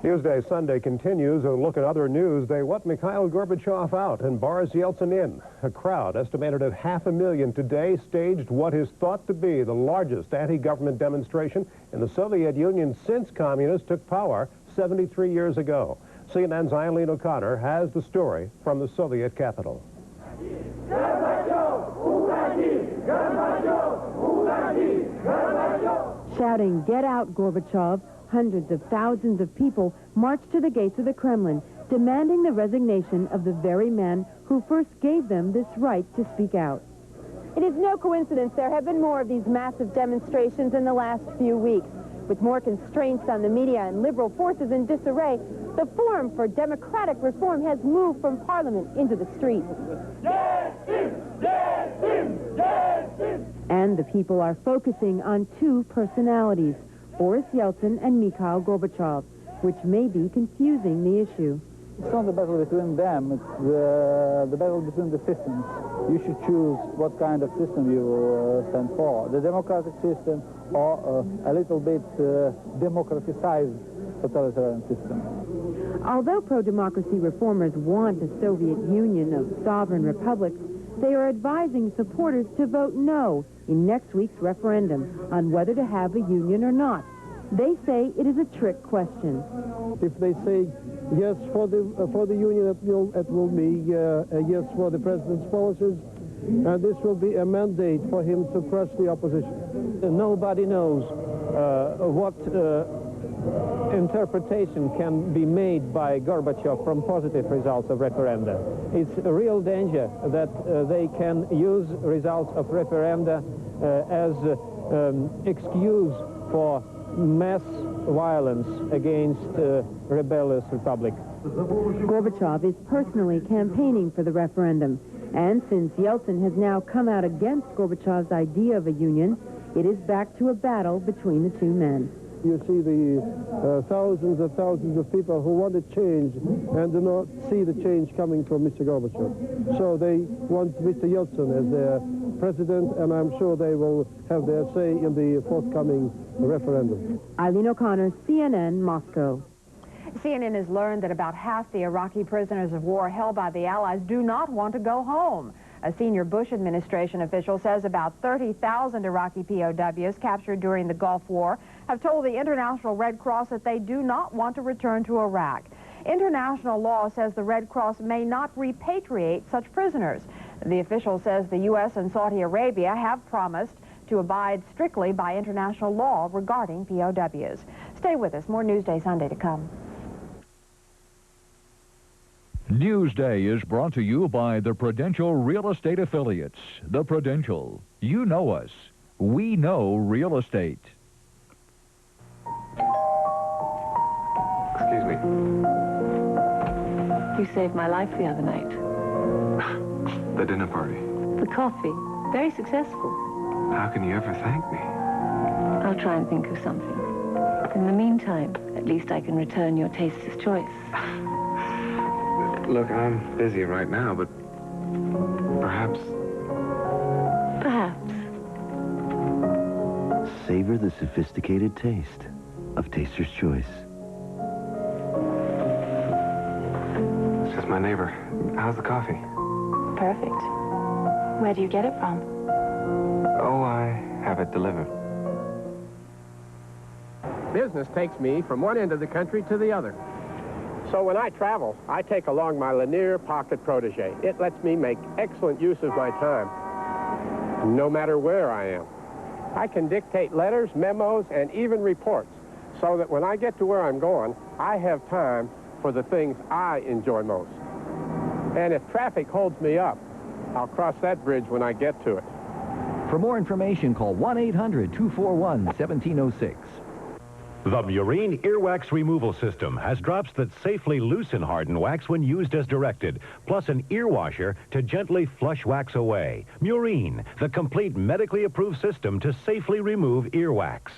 Newsday Sunday continues. A look at other news. They let Mikhail Gorbachev out and Boris Yeltsin in. A crowd estimated at 500,000 today staged what is thought to be the largest anti-government demonstration in the Soviet Union since communists took power 73 years ago. CNN's Eileen O'Connor has the story from the Soviet capital. Shouting, "Get out, Gorbachev," hundreds of thousands of people marched to the gates of the Kremlin, demanding the resignation of the very men who first gave them this right to speak out. It is no coincidence there have been more of these massive demonstrations in the last few weeks. With more constraints on the media and liberal forces in disarray, the Forum for Democratic Reform has moved from Parliament into the streets. And the people are focusing on two personalities, Boris Yeltsin and Mikhail Gorbachev, which may be confusing the issue. It's not the battle between them, it's the battle between the systems. You should choose what kind of system you stand for. The democratic system or a little bit democratized totalitarian system. Although pro-democracy reformers want a Soviet Union of sovereign republics, they are advising supporters to vote no in next week's referendum on whether to have a union or not. They say it is a trick question. If they say yes for the union, it will be a yes for the president's policies, and this will be a mandate for him to crush the opposition. Nobody knows what interpretation can be made by Gorbachev from positive results of referenda. It's a real danger that they can use results of referenda as excuse for mass violence against rebellious republic. Gorbachev is personally campaigning for the referendum, and since Yeltsin has now come out against Gorbachev's idea of a union, it is back to a battle between the two men. You see the thousands and thousands of people who want a change and do not see the change coming from Mr. Gorbachev. So they want Mr. Yeltsin as their president, and I'm sure they will have their say in the forthcoming referendum. Eileen O'Connor, CNN, Moscow. CNN has learned that about half the Iraqi prisoners of war held by the Allies do not want to go home. A senior Bush administration official says about 30,000 Iraqi POWs captured during the Gulf War have told the International Red Cross that they do not want to return to Iraq. International law says the Red Cross may not repatriate such prisoners. The official says the U.S. and Saudi Arabia have promised to abide strictly by international law regarding POWs. Stay with us. More Newsday Sunday to come. Newsday is brought to you by the Prudential Real Estate Affiliates. The Prudential. You know us. We know real estate. Excuse me. You saved my life the other night. The dinner party. The coffee. Very successful. How can you ever thank me? I'll try and think of something. In the meantime, at least I can return your taster's choice. Look, I'm busy right now, but perhaps... Perhaps. Savor the sophisticated taste of Taster's Choice. It's just my neighbor. How's the coffee? Perfect. Where do you get it from? Oh, I have it delivered. Business takes me from one end of the country to the other. So when I travel, I take along my Lanier Pocket Protege. It lets me make excellent use of my time, no matter where I am. I can dictate letters, memos, and even reports, so that when I get to where I'm going, I have time for the things I enjoy most. And if traffic holds me up, I'll cross that bridge when I get to it. For more information, call 1-800-241-1706. The Murine Earwax Removal System has drops that safely loosen hardened wax when used as directed, plus an ear washer to gently flush wax away. Murine, the complete medically approved system to safely remove earwax.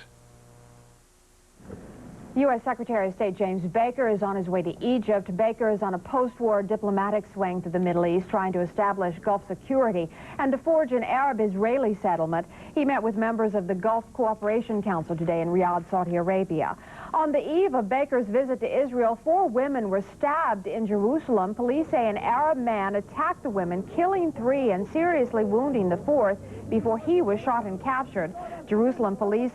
U.S. Secretary of State James Baker is on his way to Egypt. Baker is on a post-war diplomatic swing to the Middle East, trying to establish Gulf security and to forge an Arab-Israeli settlement. He met with members of the Gulf Cooperation Council today in Riyadh, Saudi Arabia. On the eve of Baker's visit to Israel, 4 women were stabbed in Jerusalem. Police say an Arab man attacked the women, killing 3 and seriously wounding the 4th before he was shot and captured. Jerusalem police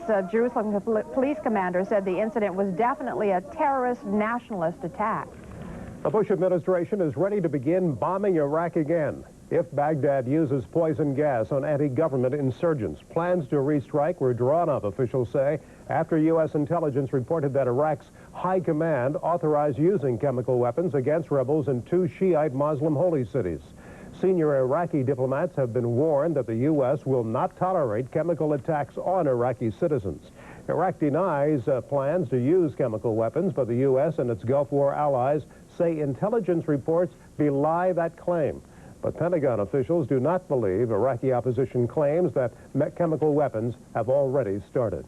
commander said the incident was definitely a terrorist nationalist attack. The Bush administration is ready to begin bombing Iraq again if Baghdad uses poison gas on anti-government insurgents. Plans to restrike were drawn up, officials say, after U.S. intelligence reported that Iraq's high command authorized using chemical weapons against rebels in 2 Shiite Muslim holy cities. Senior Iraqi diplomats have been warned that the U.S. will not tolerate chemical attacks on Iraqi citizens. Iraq denies plans to use chemical weapons, but the U.S. and its Gulf War allies say intelligence reports belie that claim. But Pentagon officials do not believe Iraqi opposition claims that chemical weapons have already started.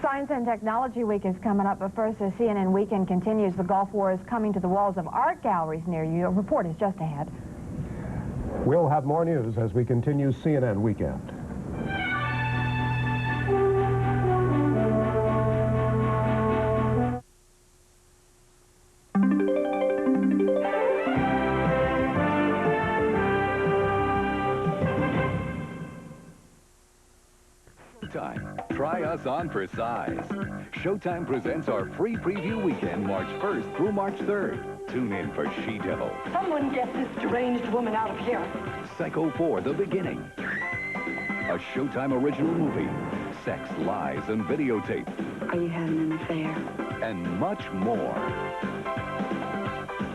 Science and Technology Week is coming up, but first, as CNN Weekend continues, the Gulf War is coming to the walls of art galleries near you. A report is just ahead. We'll have more news as we continue CNN Weekend. Showtime. Try us on for size. Showtime presents our free preview weekend, March 1st through March 3rd. Tune in for She-Devil, Someone get this deranged woman out of here. Psycho 4: The Beginning, a Showtime original movie, Sex, Lies, and Videotape, Are you having an affair? and much more.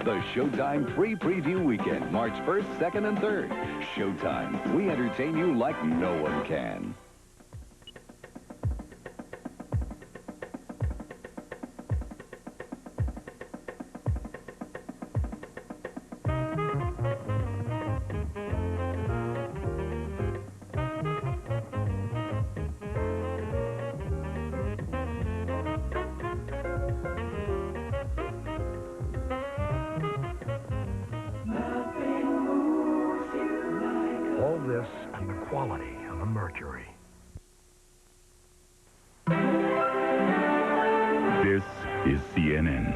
The Showtime free preview weekend, March 1st, 2nd, and 3rd. Showtime. We entertain you like no one can. All this and the quality of the mercury. This is CNN.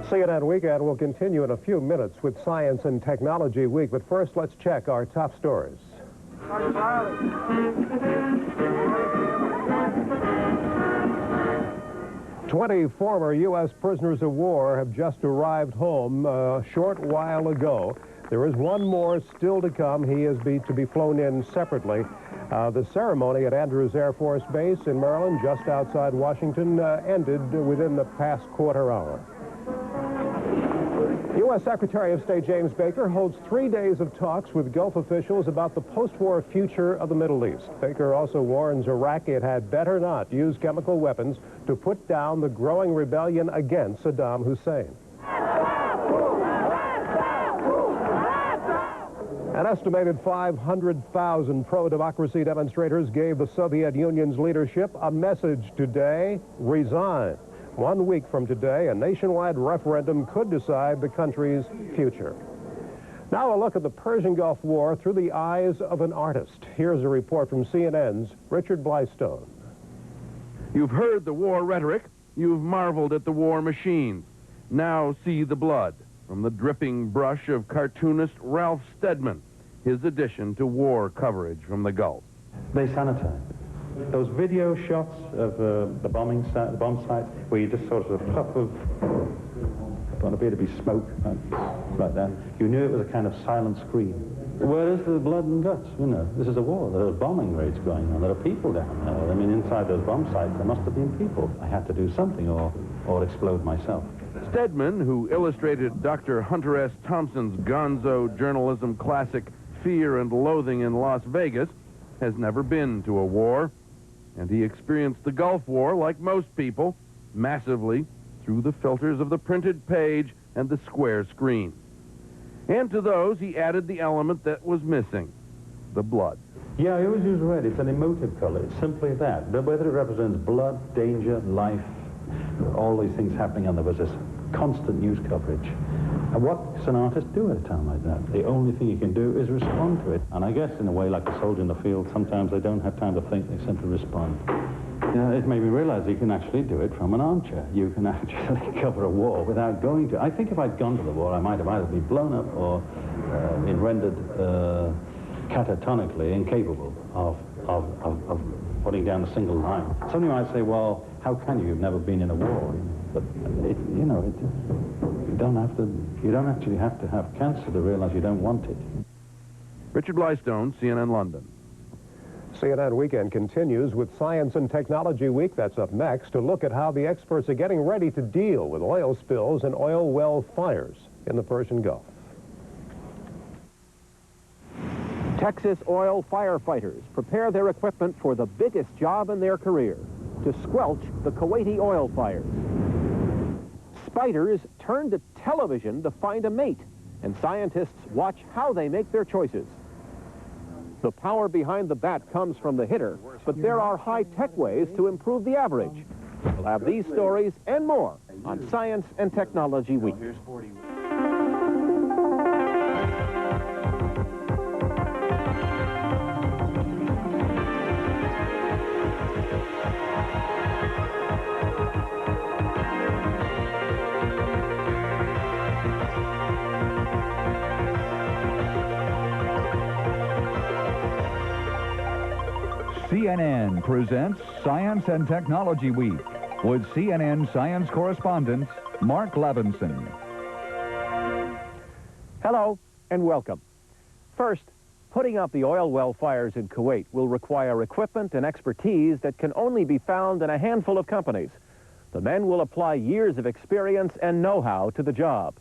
CNN Weekend will continue in a few minutes with Science and Technology Week. But first, let's check our top stories. 20 former U.S. prisoners of war have just arrived home a short while ago. There is one more still to come. He is to be flown in separately. The ceremony at Andrews Air Force Base in Maryland, just outside Washington, ended within the past quarter hour. U.S. Secretary of State James Baker holds 3 days of talks with Gulf officials about the post-war future of the Middle East. Baker also warns Iraq it had better not use chemical weapons to put down the growing rebellion against Saddam Hussein. An estimated 500,000 pro-democracy demonstrators gave the Soviet Union's leadership a message today: resign. 1 week from today, a nationwide referendum could decide the country's future. Now a look at the Persian Gulf War through the eyes of an artist. Here's a report from CNN's Richard Blystone. You've heard the war rhetoric. You've marveled at the war machines. Now see the blood from the dripping brush of cartoonist Ralph Steadman, his addition to war coverage from the Gulf. They sanitize. Those video shots of the bomb site, where you just sort of a puff of what appeared to be smoke, like that. You knew it was a kind of silent scream. Where is the blood and guts? You know, this is a war. There are bombing raids going on. There are people down there. I mean, inside those bomb sites, there must have been people. I had to do something or explode myself. Steadman, who illustrated Dr. Hunter S. Thompson's gonzo journalism classic Fear and Loathing in Las Vegas, has never been to a war. And he experienced the Gulf War, like most people, massively through the filters of the printed page and the square screen. And to those, he added the element that was missing, the blood. Yeah, I always use red. It's an emotive color. It's simply that. Whether it represents blood, danger, life, all these things happening, and there was this constant news coverage. And what does an artist do at a time like that? The only thing you can do is respond to it. And I guess in a way, like a soldier in the field, sometimes they don't have time to think, they simply respond. You know, it made me realize you can actually do it from an armchair. You can actually cover a war without going to. I think if I'd gone to the war, I might have either been blown up or been rendered catatonically incapable of putting down a single line. Somebody might say, well, how can you? You've never been in a war. But, you don't actually have to have cancer to realize you don't want it. Richard Blystone, CNN London. CNN Weekend continues with Science and Technology Week. That's up next to look at how the experts are getting ready to deal with oil spills and oil well fires in the Persian Gulf. Texas oil firefighters prepare their equipment for the biggest job in their career, to squelch the Kuwaiti oil fires. Spiders turn to television to find a mate, and scientists watch how they make their choices. The power behind the bat comes from the hitter, but there are high-tech ways to improve the average. We'll have these stories and more on Science and Technology Week. CNN presents Science and Technology Week with CNN science correspondent Mark Levinson. Hello and welcome. First, putting out the oil well fires in Kuwait will require equipment and expertise that can only be found in a handful of companies. The men will apply years of experience and know-how to the job.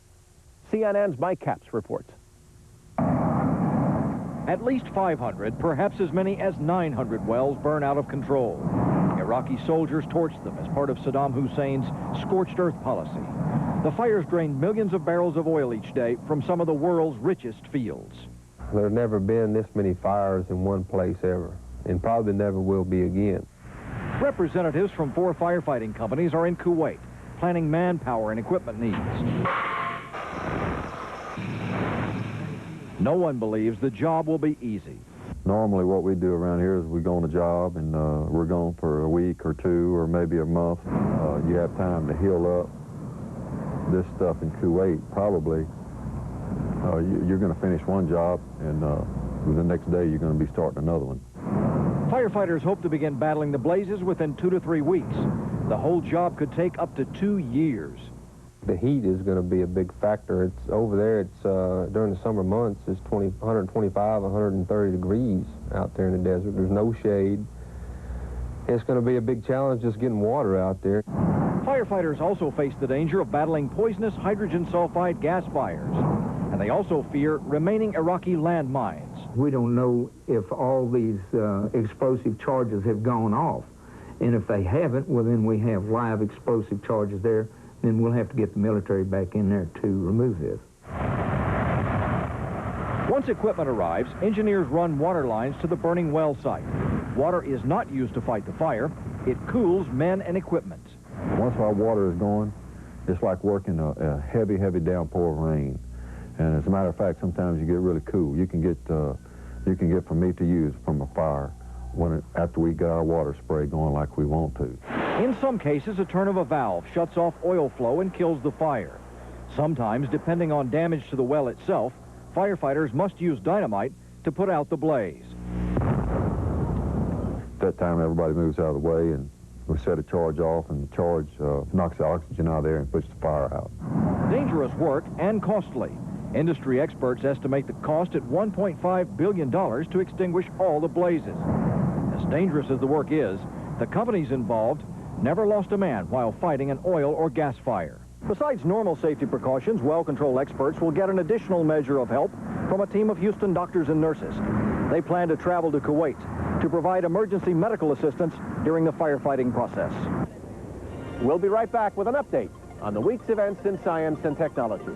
CNN's Mike Capps reports. At least 500, perhaps as many as 900 wells burn out of control. Iraqi soldiers torched them as part of Saddam Hussein's scorched earth policy. The fires drained millions of barrels of oil each day from some of the world's richest fields. There's never been this many fires in one place ever, and probably never will be again. Representatives from 4 firefighting companies are in Kuwait, planning manpower and equipment needs. No one believes the job will be easy. Normally what we do around here is we go on a job and we're gone for a week or two or maybe a month. You have time to heal up. This stuff in Kuwait, probably you're going to finish one job and the next day you're going to be starting another one. Firefighters hope to begin battling the blazes within 2 to 3 weeks. The whole job could take up to 2 years. The heat is going to be a big factor. It's over there, it's during the summer months, it's 125, 130 degrees out there in the desert. There's no shade. It's going to be a big challenge just getting water out there. Firefighters also face the danger of battling poisonous hydrogen sulfide gas fires. And they also fear remaining Iraqi landmines. We don't know if all these explosive charges have gone off. And if they haven't, well, then we have live explosive charges there. Then we'll have to get the military back in there to remove this. Once equipment arrives, engineers run water lines to the burning well site. Water is not used to fight the fire. It cools men and equipment. Once our water is gone, it's like working a heavy, heavy downpour of rain. And as a matter of fact, sometimes you get really cool. You can get from me to use from a fire after we get our water spray going like we want to. In some cases, a turn of a valve shuts off oil flow and kills the fire. Sometimes, depending on damage to the well itself, firefighters must use dynamite to put out the blaze. At that time, everybody moves out of the way, and we set a charge off, and the charge knocks the oxygen out of there and puts the fire out. Dangerous work and costly. Industry experts estimate the cost at $1.5 billion to extinguish all the blazes. As dangerous as the work is, the companies involved never lost a man while fighting an oil or gas fire. Besides normal safety precautions, well-control experts will get an additional measure of help from a team of Houston doctors and nurses. They plan to travel to Kuwait to provide emergency medical assistance during the firefighting process. We'll be right back with an update on the week's events in science and technology.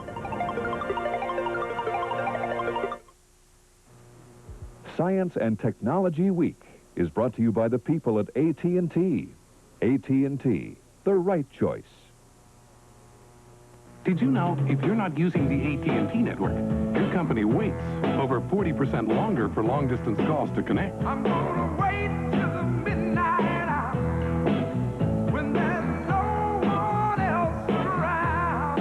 Science and Technology Week is brought to you by the people at AT&T. AT&T, the right choice. Did you know if you're not using the AT&T network, your company waits over 40% longer for long-distance calls to connect? I'm gonna wait till the midnight hour when there's no one else around.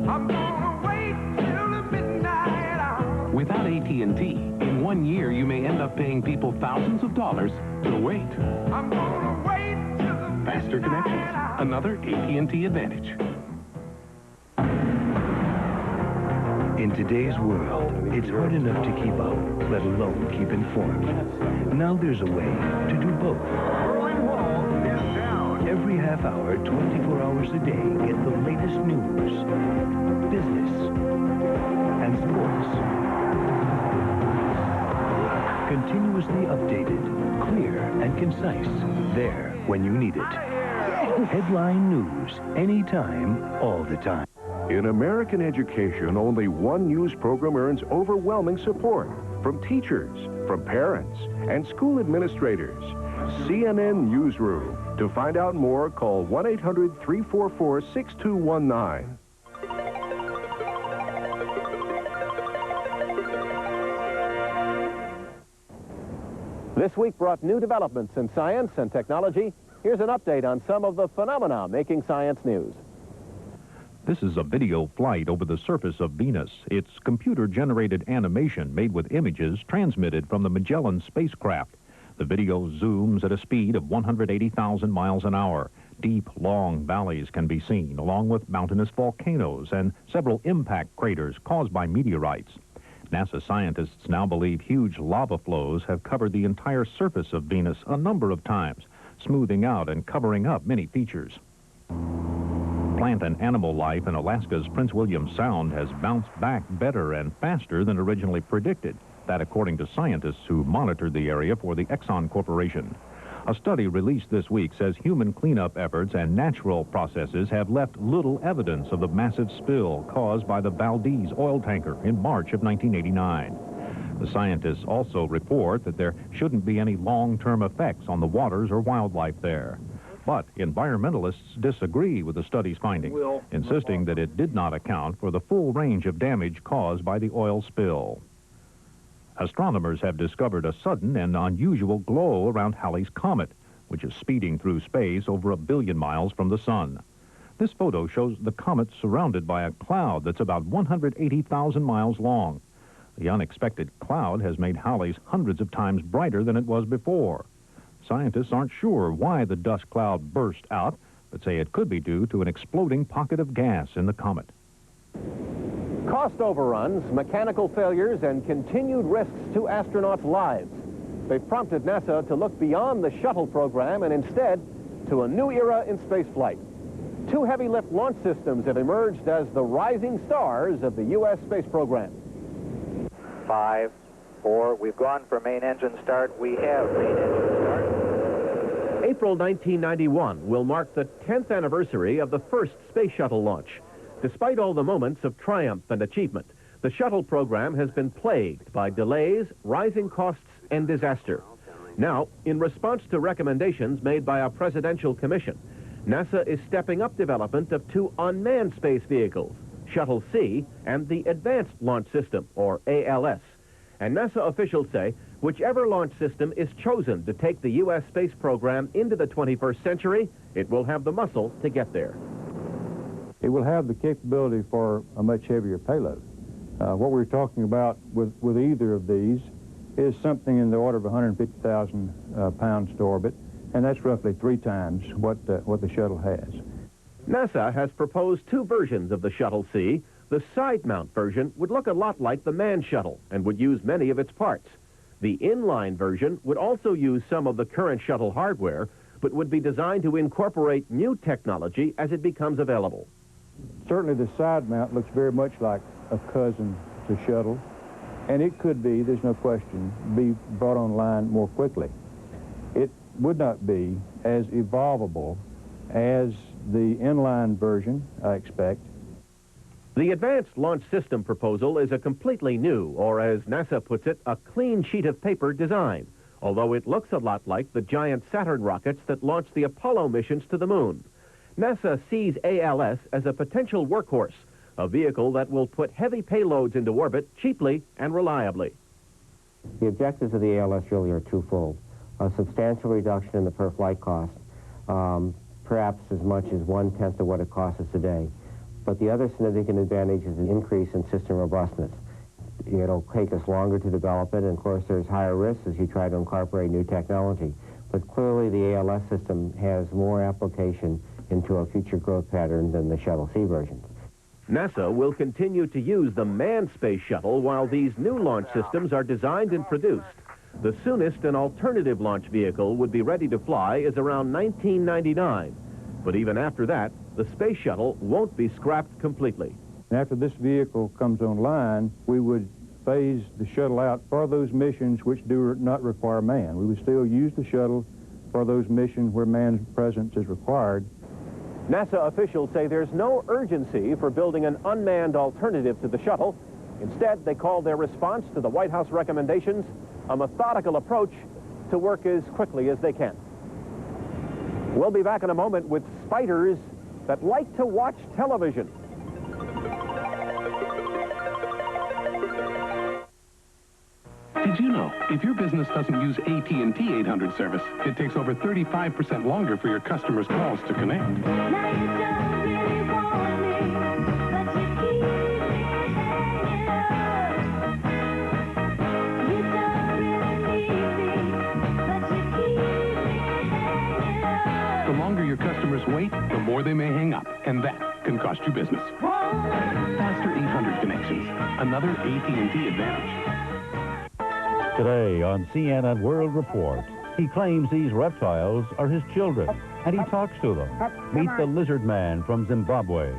I'm gonna wait till the midnight hour. Without AT&T, in 1 year you may end up paying people thousands of dollars to wait. I'm gonna wait till the faster connections, another AT&T advantage. In today's world, it's hard enough to keep up, let alone keep informed. Now there's a way to do both. Every half hour, 24 hours a day, get the latest news, business, and sports. Continuously updated, clear, and concise. There when you need it. Headline News, anytime, all the time. In American education, only one news program earns overwhelming support from teachers, from parents, and school administrators. CNN Newsroom. To find out more, call 1-800-344-6219. This week brought new developments in science and technology. Here's an update on some of the phenomena making science news. This is a video flight over the surface of Venus. It's computer-generated animation made with images transmitted from the Magellan spacecraft. The video zooms at a speed of 180,000 miles an hour. Deep, long valleys can be seen, along with mountainous volcanoes and several impact craters caused by meteorites. NASA scientists now believe huge lava flows have covered the entire surface of Venus a number of times, smoothing out and covering up many features. Plant and animal life in Alaska's Prince William Sound has bounced back better and faster than originally predicted. That according to scientists who monitored the area for the Exxon Corporation. A study released this week says human cleanup efforts and natural processes have left little evidence of the massive spill caused by the Valdez oil tanker in March of 1989. The scientists also report that there shouldn't be any long-term effects on the waters or wildlife there. But environmentalists disagree with the study's findings, insisting that it did not account for the full range of damage caused by the oil spill. Astronomers have discovered a sudden and unusual glow around Halley's Comet, which is speeding through space over 1 billion miles from the sun. This photo shows the comet surrounded by a cloud that's about 180,000 miles long. The unexpected cloud has made Halley's hundreds of times brighter than it was before. Scientists aren't sure why the dust cloud burst out, but say it could be due to an exploding pocket of gas in the comet. Cost overruns, mechanical failures, and continued risks to astronauts' lives. They've prompted NASA to look beyond the shuttle program and instead to a new era in spaceflight. 2 heavy-lift launch systems have emerged as the rising stars of the U.S. space program. 5, 4, we've gone for main engine start. We have main engine start. April 1991 will mark the 10th anniversary of the first space shuttle launch. Despite all the moments of triumph and achievement, the shuttle program has been plagued by delays, rising costs, and disaster. Now, in response to recommendations made by a presidential commission, NASA is stepping up development of 2 unmanned space vehicles, Shuttle C and the Advanced Launch System, or ALS. And NASA officials say whichever launch system is chosen to take the U.S. space program into the 21st century, it will have the muscle to get there. It will have the capability for a much heavier payload. What we're talking about with either of these is something in the order of 150,000 pounds to orbit, and that's roughly 3 times what the shuttle has. NASA has proposed 2 versions of the Shuttle C. The side-mount version would look a lot like the manned shuttle and would use many of its parts. The inline version would also use some of the current shuttle hardware, but would be designed to incorporate new technology as it becomes available. Certainly the side mount looks very much like a cousin to shuttle, and it could be, there's no question, be brought online more quickly. It would not be as evolvable as the inline version, I expect. The Advanced Launch System proposal is a completely new, or as NASA puts it, a clean sheet of paper design, although it looks a lot like the giant Saturn rockets that launched the Apollo missions to the moon. NASA sees ALS as a potential workhorse, a vehicle that will put heavy payloads into orbit cheaply and reliably. The objectives of the ALS really are twofold. A substantial reduction in the per-flight cost, perhaps as much as 1/10 of what it costs us today. But the other significant advantage is an increase in system robustness. It'll take us longer to develop it, and of course there's higher risks as you try to incorporate new technology. But clearly the ALS system has more application into a future growth pattern than the Shuttle C versions. NASA will continue to use the manned space shuttle while these new launch systems are designed and produced. The soonest an alternative launch vehicle would be ready to fly is around 1999. But even after that, the space shuttle won't be scrapped completely. After this vehicle comes online, we would phase the shuttle out for those missions which do not require man. We would still use the shuttle for those missions where man's presence is required. NASA officials say there's no urgency for building an unmanned alternative to the shuttle. Instead, they call their response to the White House recommendations a methodical approach to work as quickly as they can. We'll be back in a moment with spiders that like to watch television. Did you know, if your business doesn't use AT&T 800 service, it takes over 35% longer for your customers' calls to connect. The longer your customers wait, the more they may hang up, and that can cost you business. Faster 800 connections, another AT&T advantage. Today on CNN World Report, he claims these reptiles are his children, and he talks to them. Meet the lizard man from Zimbabwe.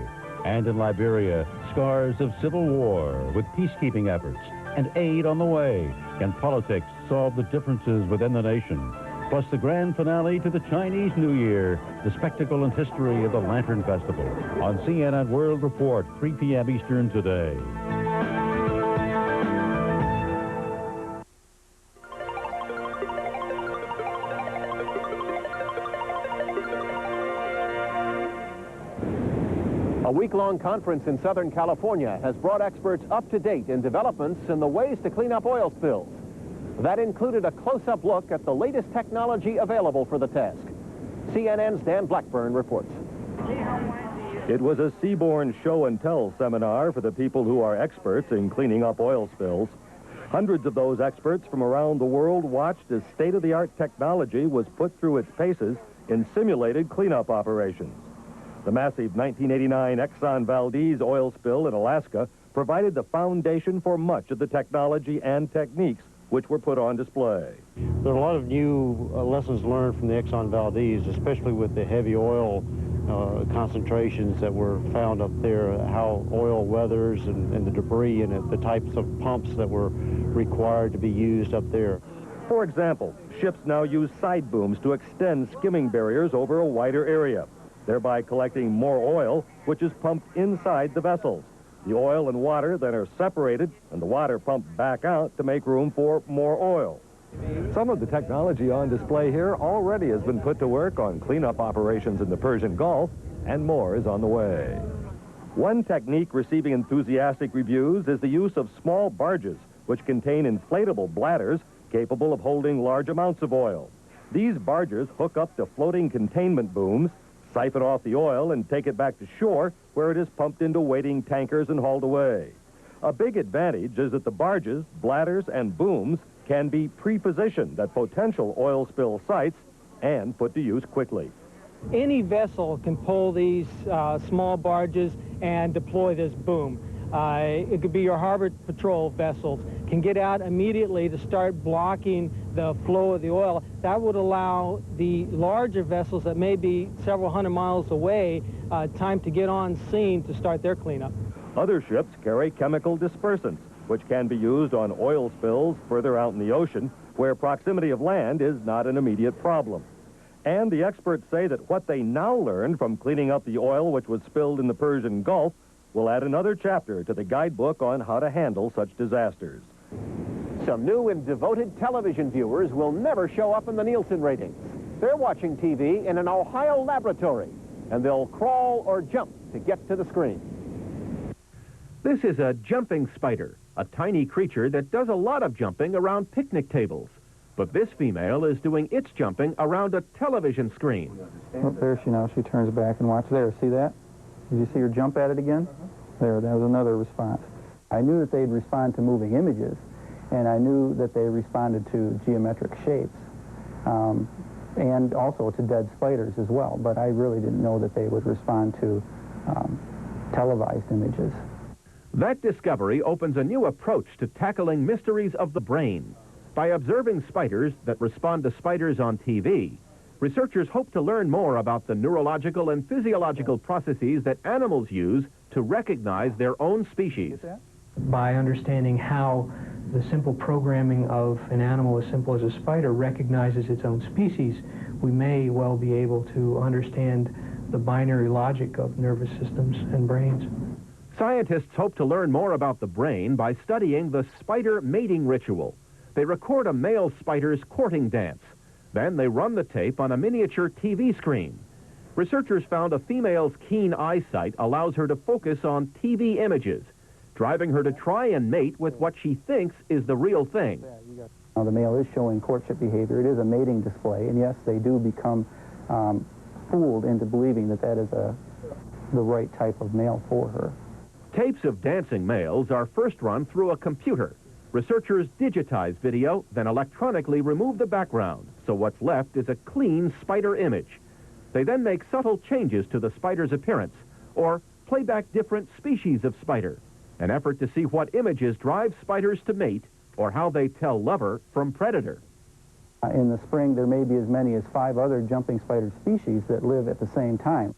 And in Liberia, scars of civil war with peacekeeping efforts and aid on the way. Can politics solve the differences within the nation? Plus the grand finale to the Chinese New Year, the spectacle and history of the Lantern Festival. On CNN World Report, 3 p.m. Eastern today. A week-long conference in Southern California has brought experts up to date in developments in the ways to clean up oil spills. That included a close-up look at the latest technology available for the task. CNN's Dan Blackburn reports. It was a seaborne show-and-tell seminar for the people who are experts in cleaning up oil spills. Hundreds of those experts from around the world watched as state-of-the-art technology was put through its paces in simulated cleanup operations. The massive 1989 Exxon Valdez oil spill in Alaska provided the foundation for much of the technology and techniques which were put on display. There are a lot of new lessons learned from the Exxon Valdez, especially with the heavy oil concentrations that were found up there, how oil weathers and the debris and the types of pumps that were required to be used up there. For example, ships now use side booms to extend skimming barriers over a wider area, thereby collecting more oil, which is pumped inside the vessels. The oil and water then are separated, and the water pumped back out to make room for more oil. Some of the technology on display here already has been put to work on cleanup operations in the Persian Gulf, and more is on the way. One technique receiving enthusiastic reviews is the use of small barges, which contain inflatable bladders capable of holding large amounts of oil. These barges hook up to floating containment booms, siphon off the oil, and take it back to shore, where it is pumped into waiting tankers and hauled away. A big advantage is that the barges, bladders, and booms can be pre-positioned at potential oil spill sites and put to use quickly. Any vessel can pull these small barges and deploy this boom. It could be your harbor patrol vessels can get out immediately to start blocking the flow of the oil. That would allow the larger vessels that may be several hundred miles away time to get on scene to start their cleanup. Other ships carry chemical dispersants, which can be used on oil spills further out in the ocean, where proximity of land is not an immediate problem. And the experts say that what they now learned from cleaning up the oil which was spilled in the Persian Gulf will add another chapter to the guidebook on how to handle such disasters. Some new and devoted television viewers will never show up in the Nielsen ratings. They're watching TV in an Ohio laboratory, and they'll crawl or jump to get to the screen. This is a jumping spider, a tiny creature that does a lot of jumping around picnic tables. But this female is doing its jumping around a television screen. Oh, there she now. She turns back and watch there. See that? Did you see her jump at it again? There, that was another response. I knew that they'd respond to moving images, and I knew that they responded to geometric shapes, and also to dead spiders as well, but I really didn't know that they would respond to televised images. That discovery opens a new approach to tackling mysteries of the brain. By observing spiders that respond to spiders on TV, researchers hope to learn more about the neurological and physiological processes that animals use to recognize their own species. By understanding how the simple programming of an animal as simple as a spider recognizes its own species, we may well be able to understand the binary logic of nervous systems and brains. Scientists hope to learn more about the brain by studying the spider mating ritual. They record a male spider's courting dance. Then they run the tape on a miniature TV screen. Researchers found a female's keen eyesight allows her to focus on TV images, driving her to try and mate with what she thinks is the real thing. Now, the male is showing courtship behavior. It is a mating display, and yes, they do become fooled into believing that that is the right type of male for her. Tapes of dancing males are first run through a computer. Researchers digitize video, then electronically remove the background, so what's left is a clean spider image. They then make subtle changes to the spider's appearance, or play back different species of spider, an effort to see what images drive spiders to mate, or how they tell lover from predator. In the spring, there may be as many as 5 other jumping spider species that live at the same time.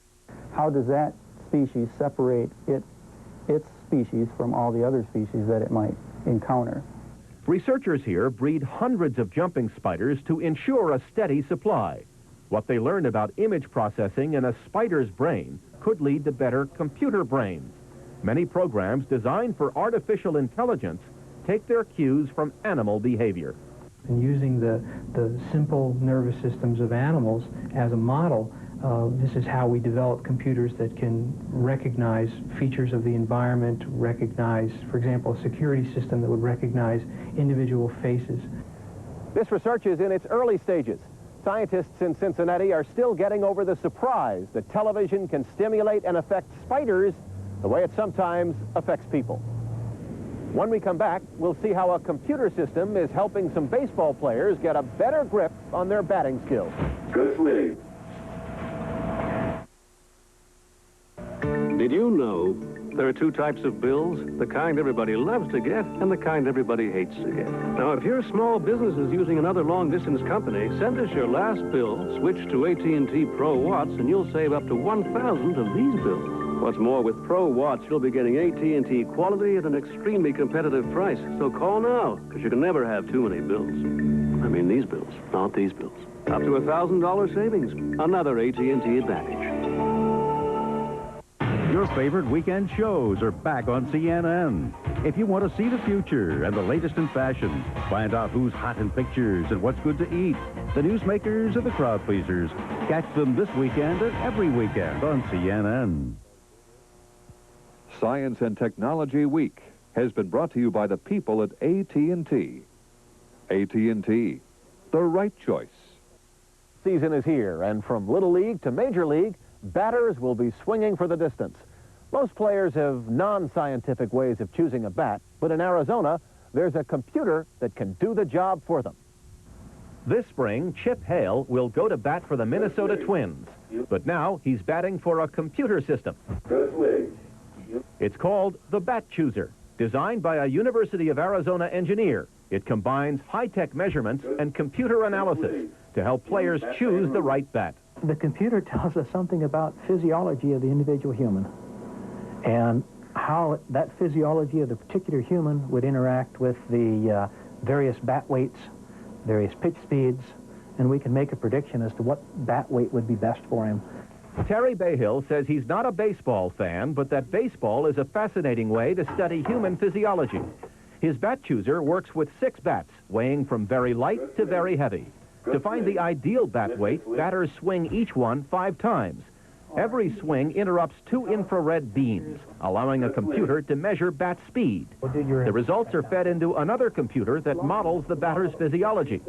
How does that species separate its species from all the other species that it might encounter? Researchers here breed hundreds of jumping spiders to ensure a steady supply. What they learn about image processing in a spider's brain could lead to better computer brains. Many programs designed for artificial intelligence take their cues from animal behavior. And using the simple nervous systems of animals as a model This is how we develop computers that can recognize features of the environment, recognize, for example, a security system that would recognize individual faces. This research is in its early stages. Scientists in Cincinnati are still getting over the surprise that television can stimulate and affect spiders the way it sometimes affects people. When we come back, we'll see how a computer system is helping some baseball players get a better grip on their batting skills. Good swing. Did you know there are two types of bills? The kind everybody loves to get and the kind everybody hates to get. Now, if your small business is using another long-distance company, send us your last bill, switch to AT&T Pro Watts, and you'll save up to 1,000 of these bills. What's more, with Pro Watts, you'll be getting AT&T quality at an extremely competitive price. So call now, because you can never have too many bills. I mean these bills, not these bills. Up to $1,000 savings. Another AT&T advantage. Your favorite weekend shows are back on CNN. If you want to see the future and the latest in fashion, find out who's hot in pictures and what's good to eat, the newsmakers and the crowd pleasers, catch them this weekend and every weekend on CNN. Science and Technology Week has been brought to you by the people at AT&T. AT&T, the right choice. Season is here, and from Little League to Major League, batters will be swinging for the distance. Most players have non-scientific ways of choosing a bat, but in Arizona, there's a computer that can do the job for them. This spring, Chip Hale will go to bat for the Minnesota Twins, but now he's batting for a computer system. It's called the Bat Chooser, designed by a University of Arizona engineer. It combines high-tech measurements and computer analysis to help players choose the right bat. The computer tells us something about physiology of the individual human and how that physiology of the particular human would interact with the various bat weights, various pitch speeds, and we can make a prediction as to what bat weight would be best for him. Terry Bayhill says he's not a baseball fan, but that baseball is a fascinating way to study human physiology. His Bat Chooser works with 6 bats, weighing from very light to very heavy. To find the ideal bat weight, batters swing each one 5 times. Every swing interrupts 2 infrared beams, allowing a computer to measure bat speed. The results are fed into another computer that models the batter's physiology.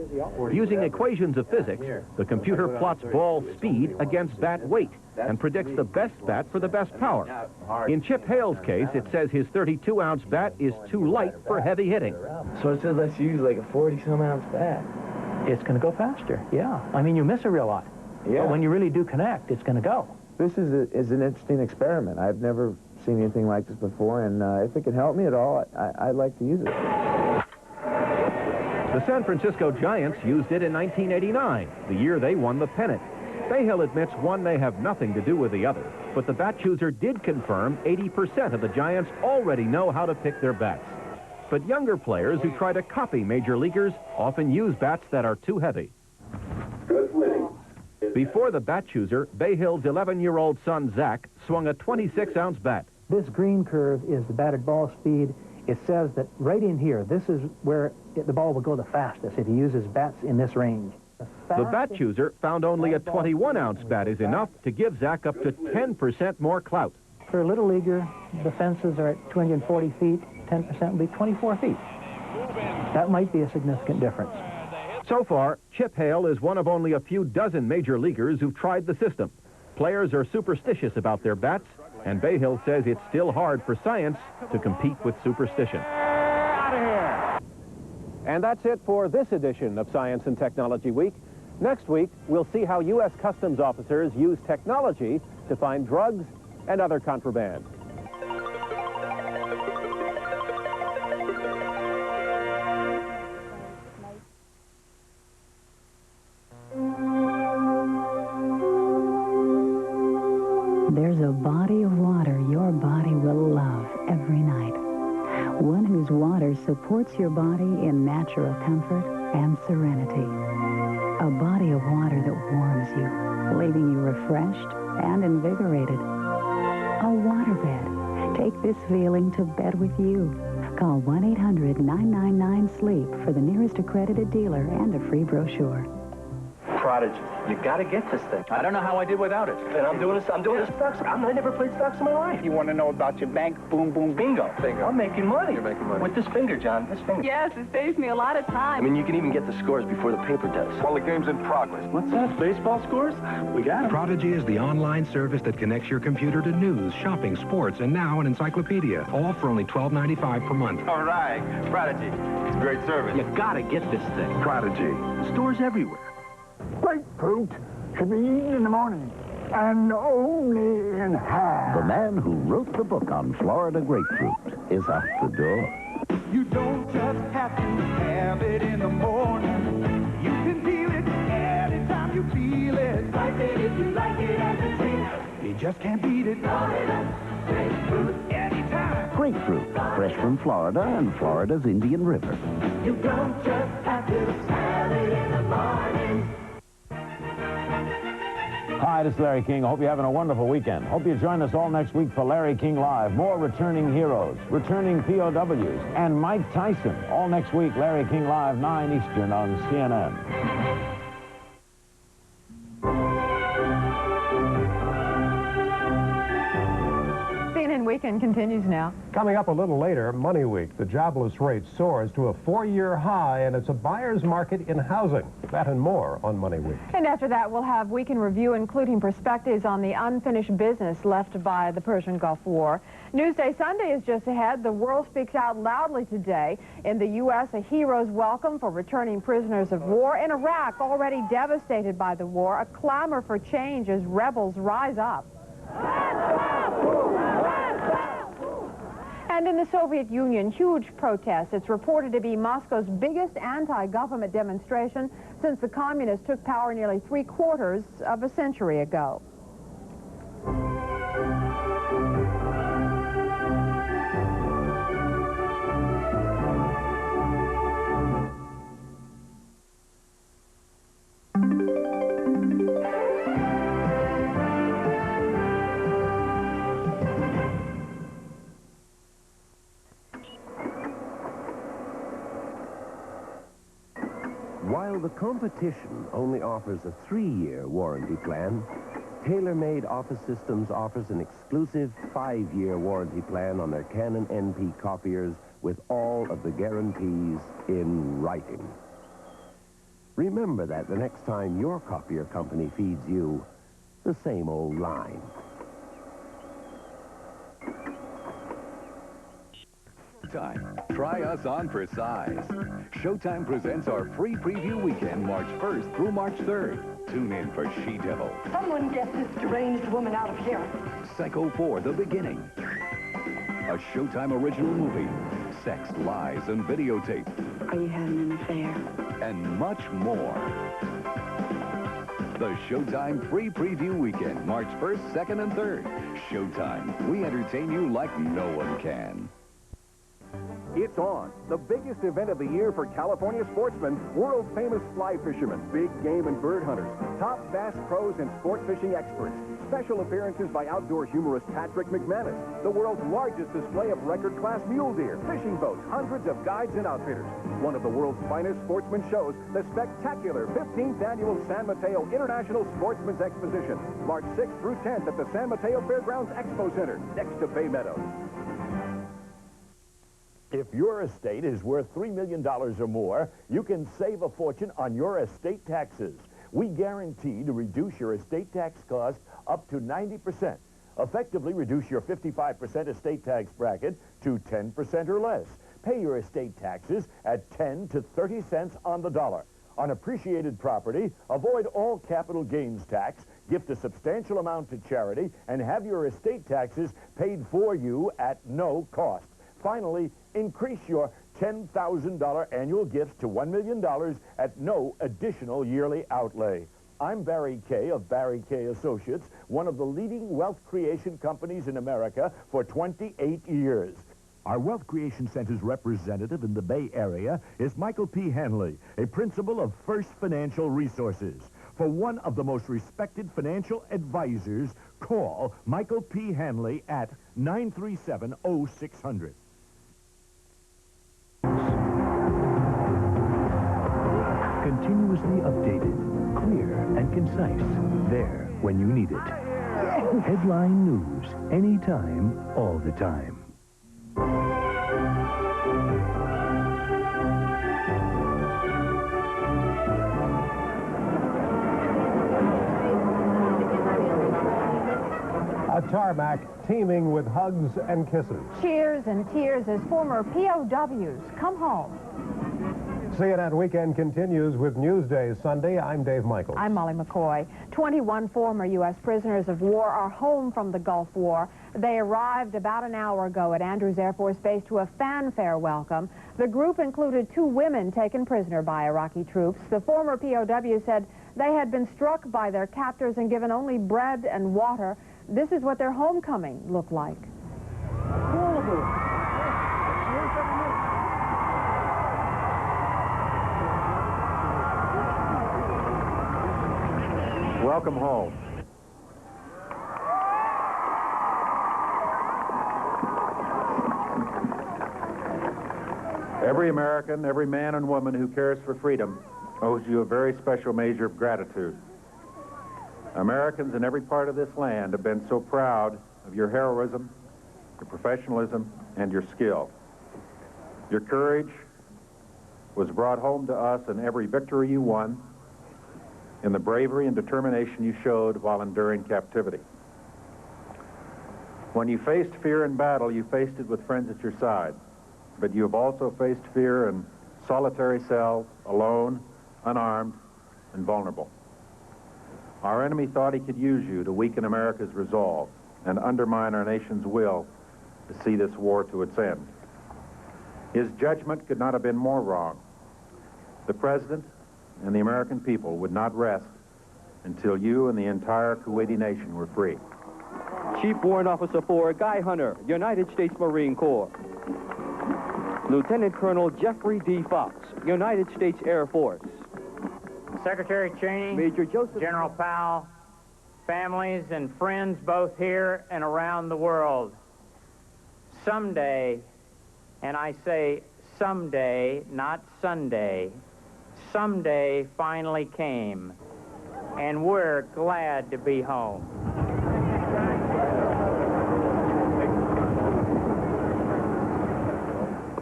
Using equations of physics, the computer plots ball speed against bat weight and predicts the best bat for the best power. In Chip Hale's case, it says his 32-ounce bat is too light for heavy hitting. So it says let's use like a 40-some-ounce bat. It's going to go faster, yeah. I mean, you miss a real lot. Yeah. But when you really do connect, it's going to go. This is an interesting experiment. I've never seen anything like this before, and if it can help me at all, I'd like to use it. The San Francisco Giants used it in 1989, the year they won the pennant. Bayhill admits one may have nothing to do with the other, but the Bat Chooser did confirm 80% of the Giants already know how to pick their bats. But younger players who try to copy major leaguers often use bats that are too heavy. Before the Bat Chooser, Bayhill's 11-year-old son, Zach, swung a 26-ounce bat. This green curve is the batted ball speed. It says that right in here, this is where the ball will go the fastest if he uses bats in this range. The Bat Chooser found only a 21-ounce bat is enough to give Zach up to 10% more clout. For a little leaguer, the fences are at 240 feet, 10% will be 24 feet. That might be a significant difference. So far, Chip Hale is one of only a few dozen major leaguers who've tried the system. Players are superstitious about their bats, and Bayhill says it's still hard for science to compete with superstition. Out of here! And that's it for this edition of Science and Technology Week. Next week, we'll see how U.S. Customs officers use technology to find drugs and other contraband. There's a body of water your body will love every night. One whose water supports your body in natural comfort and serenity. A body of water that warms you, leaving you refreshed and invigorated. A waterbed. Take this feeling to bed with you. Call 1-800-999-SLEEP for the nearest accredited dealer and a free brochure. Prodigy. You gotta get this thing. I don't know how I did without it. And I'm doing this stocks. I never played stocks in my life. You want to know about your bank? Boom, boom, bingo. I'm making money. You're making money. With this finger, John. This finger. Yes, it saves me a lot of time. I mean, you can even get the scores before the paper does. While the game's in progress. What's that? Baseball scores? We got it. Prodigy is the online service that connects your computer to news, shopping, sports, and now an encyclopedia. All for only $12.95 per month. All right. Prodigy. It's great service. You gotta get this thing. Prodigy. Stores everywhere. Grapefruit should be eaten in the morning, and only in half. The man who wrote the book on Florida grapefruit is out the door. You don't just have to have it in the morning. You can feel it anytime you feel it. Like it if you like it as a treat. You just can't beat it. Grapefruit anytime. Grapefruit, fresh from Florida and Florida's Indian River. You don't just have to have it in the morning. Hi, this is Larry King. I hope you're having a wonderful weekend. Hope you join us all next week for Larry King Live. More returning heroes, returning POWs, and Mike Tyson. All next week, Larry King Live, 9 Eastern on CNN. CNN Weekend continues now. Coming up a little later, Money Week. The jobless rate soars to a 4-year high, and it's a buyer's market in housing. That and more on Money Week. And after that, we'll have Week in Review, including perspectives on the unfinished business left by the Persian Gulf War. Newsday Sunday is just ahead. The world speaks out loudly today. In the U.S., a hero's welcome for returning prisoners of war. In Iraq, already devastated by the war, a clamor for change as rebels rise up. And in the Soviet Union, huge protests. It's reported to be Moscow's biggest anti-government demonstration since the communists took power nearly 3/4 of a century ago. While the competition only offers a 3-year warranty plan, TaylorMade Office Systems offers an exclusive 5-year warranty plan on their Canon NP copiers with all of the guarantees in writing. Remember that the next time your copier company feeds you the same old line. Showtime. Try us on for size. Showtime presents our free preview weekend March 1st through March 3rd. Tune in for She-Devil, Someone get this deranged woman out of here. Psycho 4: The Beginning, a Showtime original movie, Sex, Lies, and Videotape, Are you having an affair? and much more. The Showtime free preview weekend, March 1st, 2nd, and 3rd. Showtime. We entertain you like no one can. It's on. The biggest event of the year for California sportsmen, world-famous fly fishermen, big game and bird hunters, top bass pros and sport fishing experts. Special appearances by outdoor humorist Patrick McManus, the world's largest display of record-class mule deer, fishing boats, hundreds of guides and outfitters. One of the world's finest sportsman shows, the spectacular 15th Annual San Mateo International Sportsman's Exposition, March 6th through 10th at the San Mateo Fairgrounds Expo Center, next to Bay Meadows. If your estate is worth $3 million or more, you can save a fortune on your estate taxes. We guarantee to reduce your estate tax cost up to 90%. Effectively reduce your 55% estate tax bracket to 10% or less. Pay your estate taxes at 10 to 30 cents on the dollar. On appreciated property, avoid all capital gains tax, gift a substantial amount to charity, and have your estate taxes paid for you at no cost. Finally, increase your $10,000 annual gifts to $1 million at no additional yearly outlay. I'm Barry Kay of Barry Kay Associates, one of the leading wealth creation companies in America for 28 years. Our Wealth Creation Center's representative in the Bay Area is Michael P. Hanley, a principal of First Financial Resources. For one of the most respected financial advisors, call Michael P. Hanley at 937-0600. Continuously updated, clear, concise, there when you need it. Headline News, anytime, all the time. A tarmac teeming with hugs and kisses. Cheers and tears as former POWs come home. CNN Weekend continues with Newsday Sunday. I'm Dave Michaels. I'm Molly McCoy. 21 former U.S. prisoners of war are home from the Gulf War. They arrived about an hour ago at Andrews Air Force Base to a fanfare welcome. The group included 2 women taken prisoner by Iraqi troops. The former POW said they had been struck by their captors and given only bread and water. This is what their homecoming looked like. Welcome home. Every American, every man and woman who cares for freedom owes you a very special measure of gratitude. Americans in every part of this land have been so proud of your heroism, your professionalism, and your skill. Your courage was brought home to us in every victory you won, in the bravery and determination you showed while enduring captivity. When you faced fear in battle, you faced it with friends at your side, but you have also faced fear in solitary cells, alone, unarmed, and vulnerable. Our enemy thought he could use you to weaken America's resolve and undermine our nation's will to see this war to its end. His judgment could not have been more wrong. The President and the American people would not rest until you and the entire Kuwaiti nation were free. Chief Warrant Officer 4, Guy Hunter, United States Marine Corps. Lieutenant Colonel Jeffrey D. Fox, United States Air Force. Secretary Cheney, Major Joseph, General Powell, families and friends both here and around the world. Someday, and I say someday, not Sunday, someday finally came, and we're glad to be home.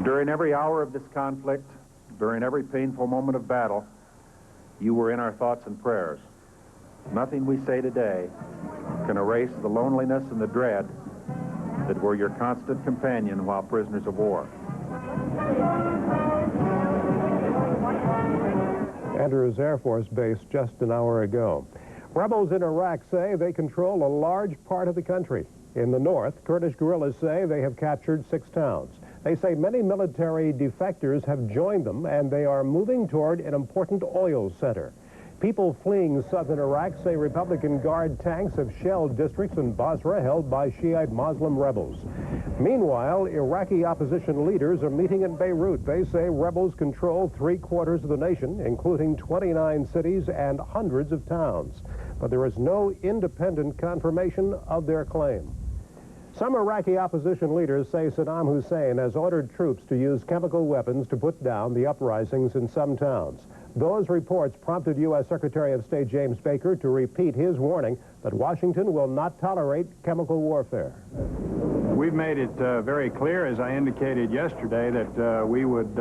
During every hour of this conflict, during every painful moment of battle, you were in our thoughts and prayers. Nothing we say today can erase the loneliness and the dread that were your constant companion while prisoners of war. Andrews Air Force Base just an hour ago. Rebels in Iraq say they control a large part of the country. In the north, Kurdish guerrillas say they have captured 6 towns. They say many military defectors have joined them, and they are moving toward an important oil center. People fleeing southern Iraq say Republican Guard tanks have shelled districts in Basra held by Shiite Muslim rebels. Meanwhile, Iraqi opposition leaders are meeting in Beirut. They say rebels control 3/4 of the nation, including 29 cities and hundreds of towns. But there is no independent confirmation of their claim. Some Iraqi opposition leaders say Saddam Hussein has ordered troops to use chemical weapons to put down the uprisings in some towns. Those reports prompted U.S. Secretary of State James Baker to repeat his warning that Washington will not tolerate chemical warfare. We've made it very clear, as I indicated yesterday, that we would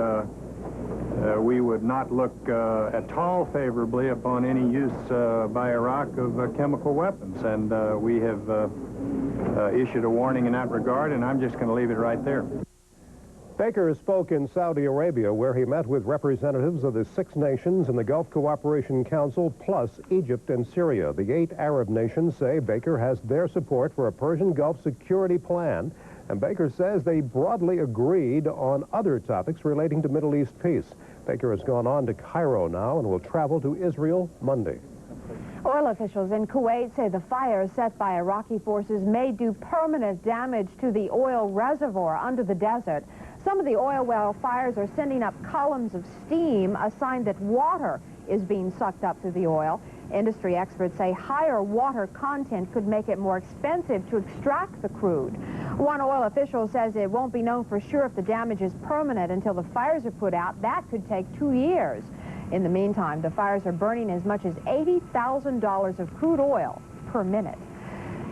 not look at all favorably upon any use by Iraq of chemical weapons, and we have issued a warning in that regard, and I'm just going to leave it right there. Baker spoke in Saudi Arabia, where he met with representatives of the 6 nations in the Gulf Cooperation Council, plus Egypt and Syria. The 8 Arab nations say Baker has their support for a Persian Gulf security plan, and Baker says they broadly agreed on other topics relating to Middle East peace. Baker has gone on to Cairo now and will travel to Israel Monday. Oil officials in Kuwait say the fires set by Iraqi forces may do permanent damage to the oil reservoir under the desert. Some of the oil well fires are sending up columns of steam, a sign that water is being sucked up through the oil. Industry experts say higher water content could make it more expensive to extract the crude. One oil official says it won't be known for sure if the damage is permanent until the fires are put out. That could take 2 years. In the meantime, the fires are burning as much as $80,000 of crude oil per minute.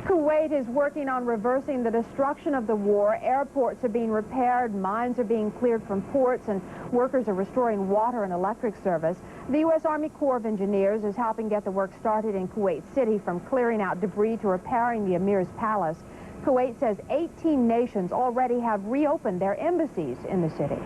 Kuwait is working on reversing the destruction of the war. Airports are being repaired, mines are being cleared from ports, and workers are restoring water and electric service. The U.S. Army Corps of Engineers is helping get the work started in Kuwait City, from clearing out debris to repairing the Emir's palace. Kuwait says 18 nations already have reopened their embassies in the city.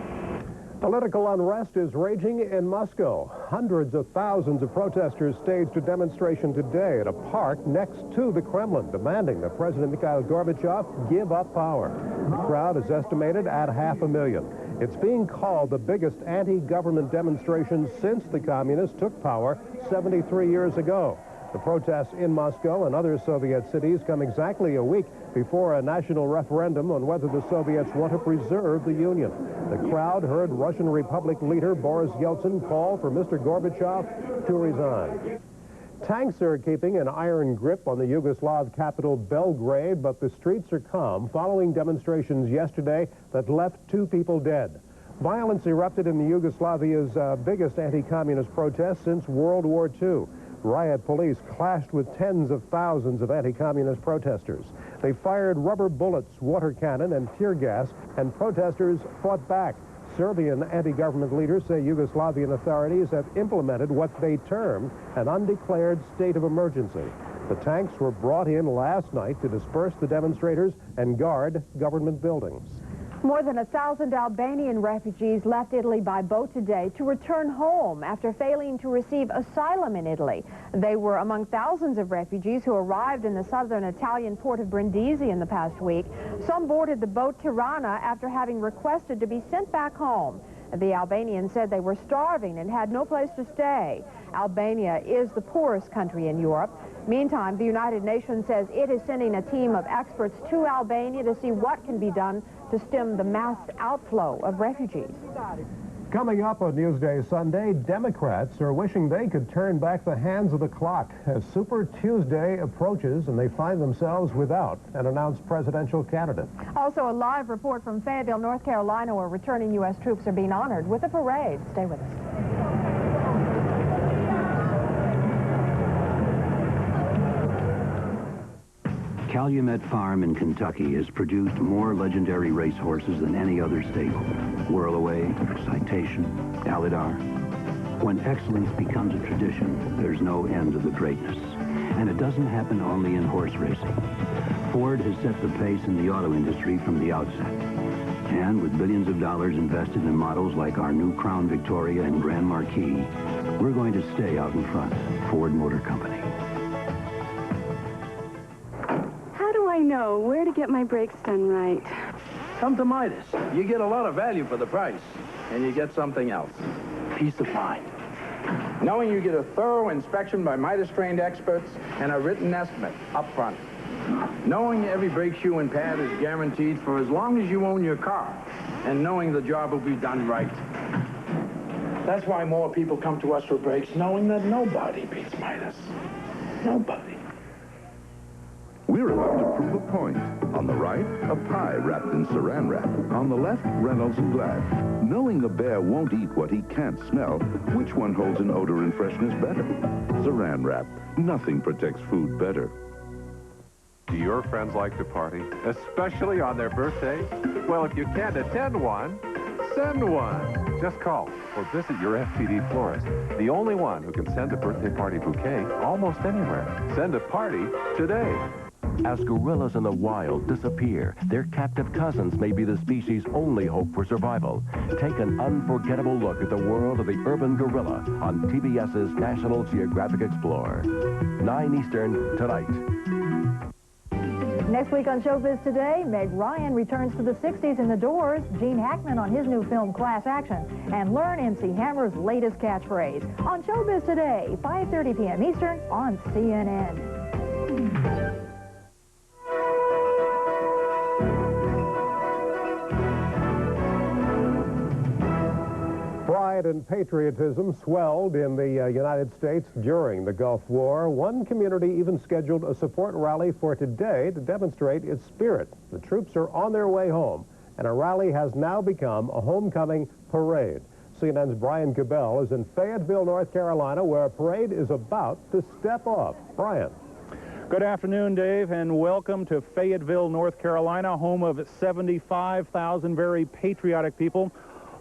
Political unrest is raging in Moscow. Hundreds of thousands of protesters staged a demonstration today at a park next to the Kremlin, demanding that President Mikhail Gorbachev give up power. The crowd is estimated at 500,000. It's being called the biggest anti-government demonstration since the communists took power 73 years ago. The protests in Moscow and other Soviet cities come exactly a week before a national referendum on whether the Soviets want to preserve the Union. The crowd heard Russian Republic leader Boris Yeltsin call for Mr. Gorbachev to resign. Tanks are keeping an iron grip on the Yugoslav capital Belgrade, but the streets are calm following demonstrations yesterday that left 2 people dead. Violence erupted in the Yugoslavia's biggest anti-communist protest since World War II. Riot police clashed with tens of thousands of anti-communist protesters. They fired rubber bullets, water cannon, and tear gas, and protesters fought back. Serbian anti-government leaders say Yugoslavian authorities have implemented what they termed an undeclared state of emergency. The tanks were brought in last night to disperse the demonstrators and guard government buildings. More than 1,000 Albanian refugees left Italy by boat today to return home after failing to receive asylum in Italy. They were among thousands of refugees who arrived in the southern Italian port of Brindisi in the past week. Some boarded the boat Tirana after having requested to be sent back home. The Albanians said they were starving and had no place to stay. Albania is the poorest country in Europe. Meantime, the United Nations says it is sending a team of experts to Albania to see what can be done to stem the mass outflow of refugees. Coming up on Newsday Sunday, Democrats are wishing they could turn back the hands of the clock as Super Tuesday approaches and they find themselves without an announced presidential candidate. Also, a live report from Fayetteville, North Carolina, where returning U.S. troops are being honored with a parade. Stay with us. Calumet Farm in Kentucky has produced more legendary racehorses than any other stable. Whirlaway, Citation, Alydar. When excellence becomes a tradition, there's no end to the greatness. And it doesn't happen only in horse racing. Ford has set the pace in the auto industry from the outset. And with billions of dollars invested in models like our new Crown Victoria and Grand Marquis, we're going to stay out in front. Ford Motor Company. I know where to get my brakes done right. Come to Midas. You get a lot of value for the price, and you get something else. Peace of mind. Knowing you get a thorough inspection by Midas-trained experts and a written estimate up front. Knowing every brake shoe and pad is guaranteed for as long as you own your car, and knowing the job will be done right. That's why more people come to us for brakes, knowing that nobody beats Midas. Nobody. We're about to prove a point. On the right, a pie wrapped in saran wrap. On the left, Reynolds and Glad. Knowing the bear won't eat what he can't smell, which one holds an odor and freshness better? Saran wrap. Nothing protects food better. Do your friends like to party, especially on their birthdays? Well, if you can't attend one, send one. Just call or visit your FPD florist, the only one who can send a birthday party bouquet almost anywhere. Send a party today. As gorillas in the wild disappear, their captive cousins may be the species' only hope for survival. Take an unforgettable look at the world of the urban gorilla on TBS's National Geographic Explorer. 9 Eastern tonight. Next week on Showbiz Today, Meg Ryan returns to the 60s in The Doors, Gene Hackman on his new film Class Action, and learn MC Hammer's latest catchphrase on Showbiz Today, 5:30 p.m. Eastern on CNN. Pride and patriotism swelled in the United States during the Gulf War. One community even scheduled a support rally for today to demonstrate its spirit. The troops are on their way home, and a rally has now become a homecoming parade. CNN's Brian Cabell is in Fayetteville, North Carolina, where a parade is about to step off. Brian. Good afternoon, Dave, and welcome to Fayetteville, North Carolina, home of 75,000 very patriotic people,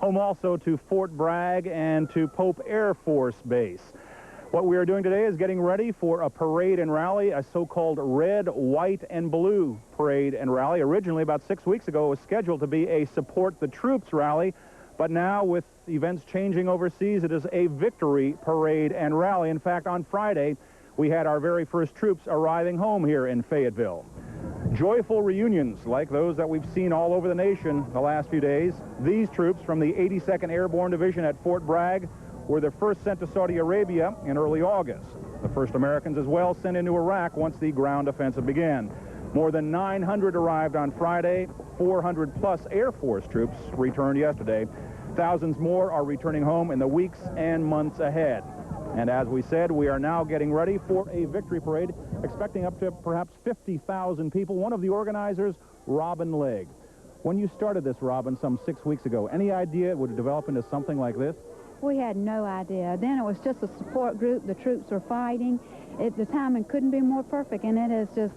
home also to Fort Bragg and to Pope Air Force Base. What we are doing today is getting ready for a parade and rally, a so-called red, white, and blue parade and rally. Originally, about 6 weeks ago, it was scheduled to be a Support the Troops rally, but now with events changing overseas, it is a victory parade and rally. In fact, on Friday, we had our very first troops arriving home here in Fayetteville. Joyful reunions like those that we've seen all over the nation the last few days. These troops from the 82nd Airborne Division at Fort Bragg were the first sent to Saudi Arabia in early August. The first Americans as well sent into Iraq once the ground offensive began. More than 900 arrived on Friday. 400-plus Air Force troops returned yesterday. Thousands more are returning home in the weeks and months ahead. And as we said, we are now getting ready for a victory parade, expecting up to perhaps 50,000 people. One of the organizers, Robin Legg. When you started this, Robin, some 6 weeks ago, any idea it would develop into something like this? We had no idea. Then it was just a support group. The troops were fighting. The timing couldn't be more perfect, and it has just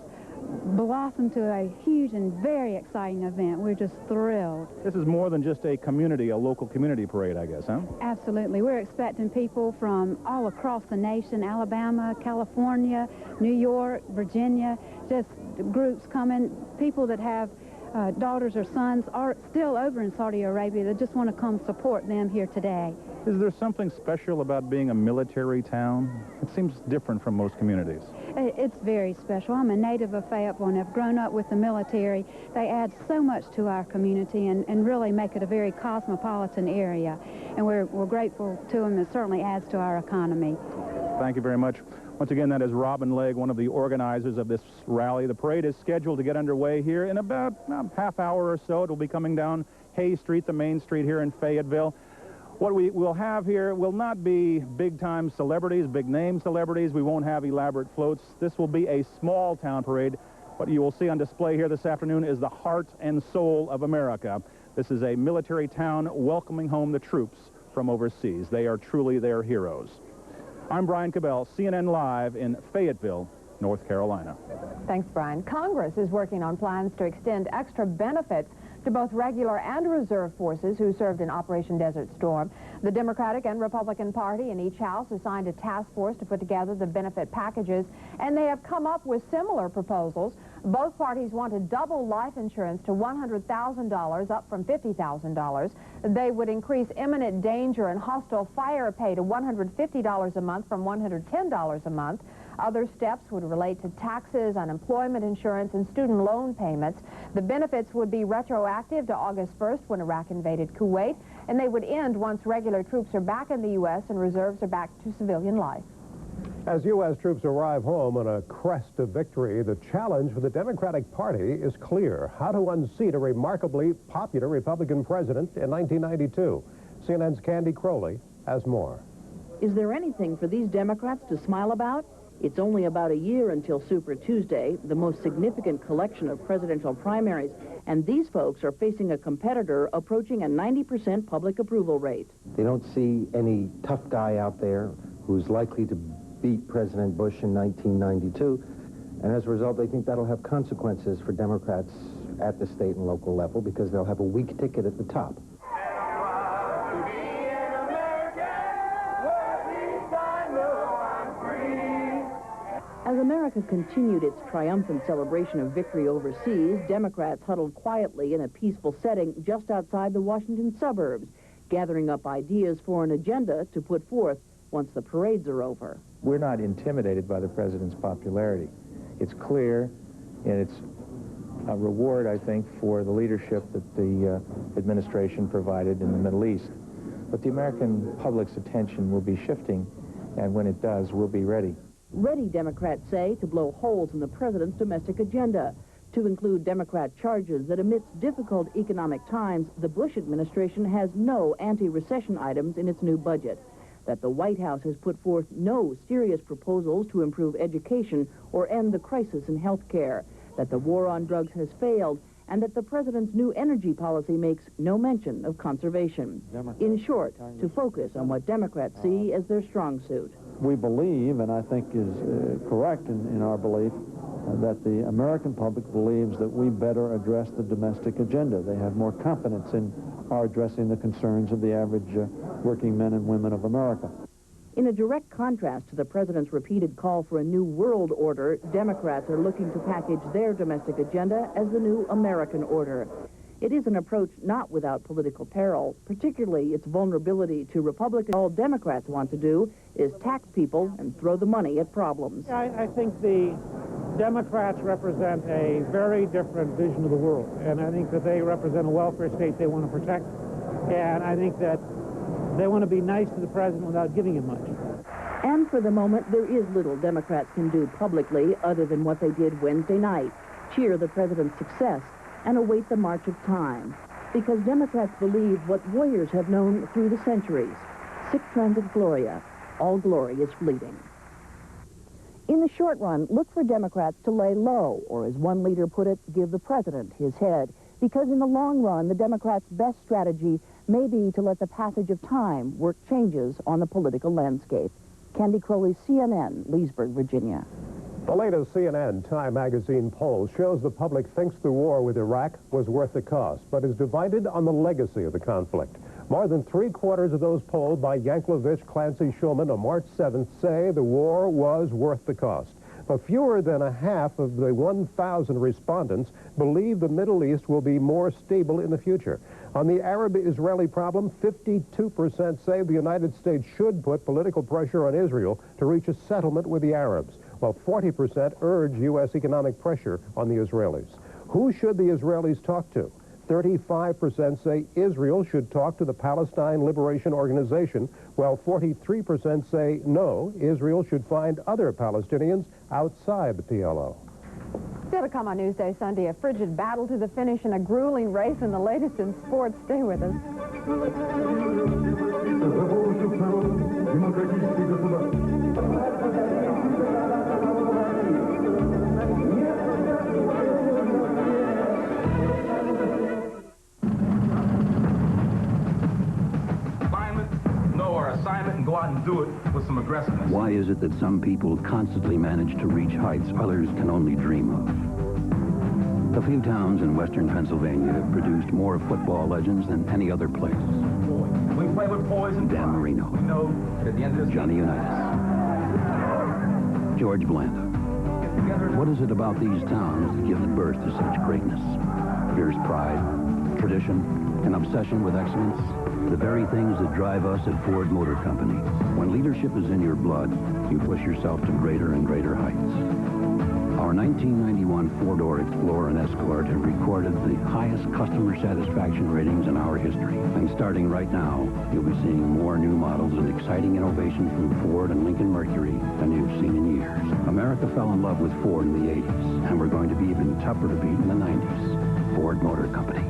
blossomed to a huge and very exciting event. We're just thrilled. This is more than just a community, a local community parade, I guess, huh? Absolutely. We're expecting people from all across the nation, Alabama, California, New York, Virginia, just groups coming, people that have daughters or sons are still over in Saudi Arabia that just want to come support them here today. Is there something special about being a military town? It seems different from most communities. It's very special. I'm a native of Fayetteville and have grown up with the military. They add so much to our community and really make it a very cosmopolitan area. And we're grateful to them. It certainly adds to our economy. Thank you very much. Once again, that is Robin Legg, one of the organizers of this rally. The parade is scheduled to get underway here in about a half hour or so. It will be coming down Hay Street, the main street here in Fayetteville. What we will have here will not be big-time celebrities, big-name celebrities. We won't have elaborate floats. This will be a small-town parade. What you will see on display here this afternoon is the heart and soul of America. This is a military town welcoming home the troops from overseas. They are truly their heroes. I'm Brian Cabell, CNN Live in Fayetteville, North Carolina. Thanks, Brian. Congress is working on plans to extend extra benefits to both regular and reserve forces who served in Operation Desert Storm. The Democratic and Republican Party in each house assigned a task force to put together the benefit packages, and they have come up with similar proposals. Both parties want to double life insurance to $100,000, up from $50,000. They would increase imminent danger and hostile fire pay to $150 a month from $110 a month. Other steps would relate to taxes, unemployment insurance, and student loan payments. The benefits would be retroactive to August 1st when Iraq invaded Kuwait, and they would end once regular troops are back in the U.S. and reserves are back to civilian life. As U.S. troops arrive home on a crest of victory, the challenge for the Democratic Party is clear: how to unseat a remarkably popular Republican president in 1992. CNN's Candy Crowley has more. Is there anything for these Democrats to smile about? It's only about a year until Super Tuesday, the most significant collection of presidential primaries, and these folks are facing a competitor approaching a 90% public approval rate. They don't see any tough guy out there who's likely to beat President Bush in 1992, and as a result, they think that'll have consequences for Democrats at the state and local level because they'll have a weak ticket at the top. As America continued its triumphant celebration of victory overseas, Democrats huddled quietly in a peaceful setting just outside the Washington suburbs, gathering up ideas for an agenda to put forth once the parades are over. We're not intimidated by the president's popularity. It's clear, and it's a reward, I think, for the leadership that the administration provided in the Middle East. But the American public's attention will be shifting, and when it does, we'll be ready. Ready, Democrats say, to blow holes in the president's domestic agenda, to include Democrat charges that amidst difficult economic times, the Bush administration has no anti-recession items in its new budget, that the White House has put forth no serious proposals to improve education or end the crisis in health care, that the war on drugs has failed, and that the president's new energy policy makes no mention of conservation. In short, to focus on what Democrats see as their strong suit. We believe, and I think is correct in our belief, that the American public believes that we better address the domestic agenda. They have more confidence in our addressing the concerns of the average working men and women of America. In a direct contrast to the president's repeated call for a new world order, Democrats are looking to package their domestic agenda as the new American order. It is an approach not without political peril, particularly its vulnerability to Republicans. All Democrats want to do is tax people and throw the money at problems. I think the Democrats represent a very different vision of the world, and I think that they represent a welfare state they want to protect, and I think that they want to be nice to the president without giving him much. And for the moment, there is little Democrats can do publicly other than what they did Wednesday night, cheer the president's success and await the march of time. Because Democrats believe what warriors have known through the centuries. Sic transit gloria, all glory is fleeting. In the short run, look for Democrats to lay low, or as one leader put it, give the president his head. Because in the long run, the Democrats' best strategy may be to let the passage of time work changes on the political landscape. Candy Crowley, CNN, Leesburg, Virginia. The latest CNN Time magazine poll shows the public thinks the war with Iraq was worth the cost, but is divided on the legacy of the conflict. More than 3/4 of those polled by Yanklowitz, Clancy, Shulman on March 7th say the war was worth the cost. But fewer than a half of the 1,000 respondents believe the Middle East will be more stable in the future. On the Arab-Israeli problem, 52% say the United States should put political pressure on Israel to reach a settlement with the Arabs, while 40% urge U.S. economic pressure on the Israelis. Who should the Israelis talk to? 35% say Israel should talk to the Palestine Liberation Organization, while 43% say no, Israel should find other Palestinians outside the PLO. Still to come on Newsday Sunday, a frigid battle to the finish and a grueling race in the latest in sports. Stay with us. And go out and do it with some aggressiveness. Why is it that some people constantly manage to reach heights others can only dream of? A few towns in western Pennsylvania have produced more football legends than any other place. We play with poison. Dan Marino. We know at the end of this Johnny Unitas. George Blanda. What is it about these towns that gives birth to such greatness? Fierce pride, tradition, an obsession with excellence. The very things that drive us at Ford Motor Company. When leadership is in your blood, you push yourself to greater and greater heights. Our 1991 four-door Explorer and Escort have recorded the highest customer satisfaction ratings in our history. And starting right now, you'll be seeing more new models and exciting innovations from Ford and Lincoln Mercury than you've seen in years. America fell in love with Ford in the 80s, and we're going to be even tougher to beat in the 90s. Ford Motor Company.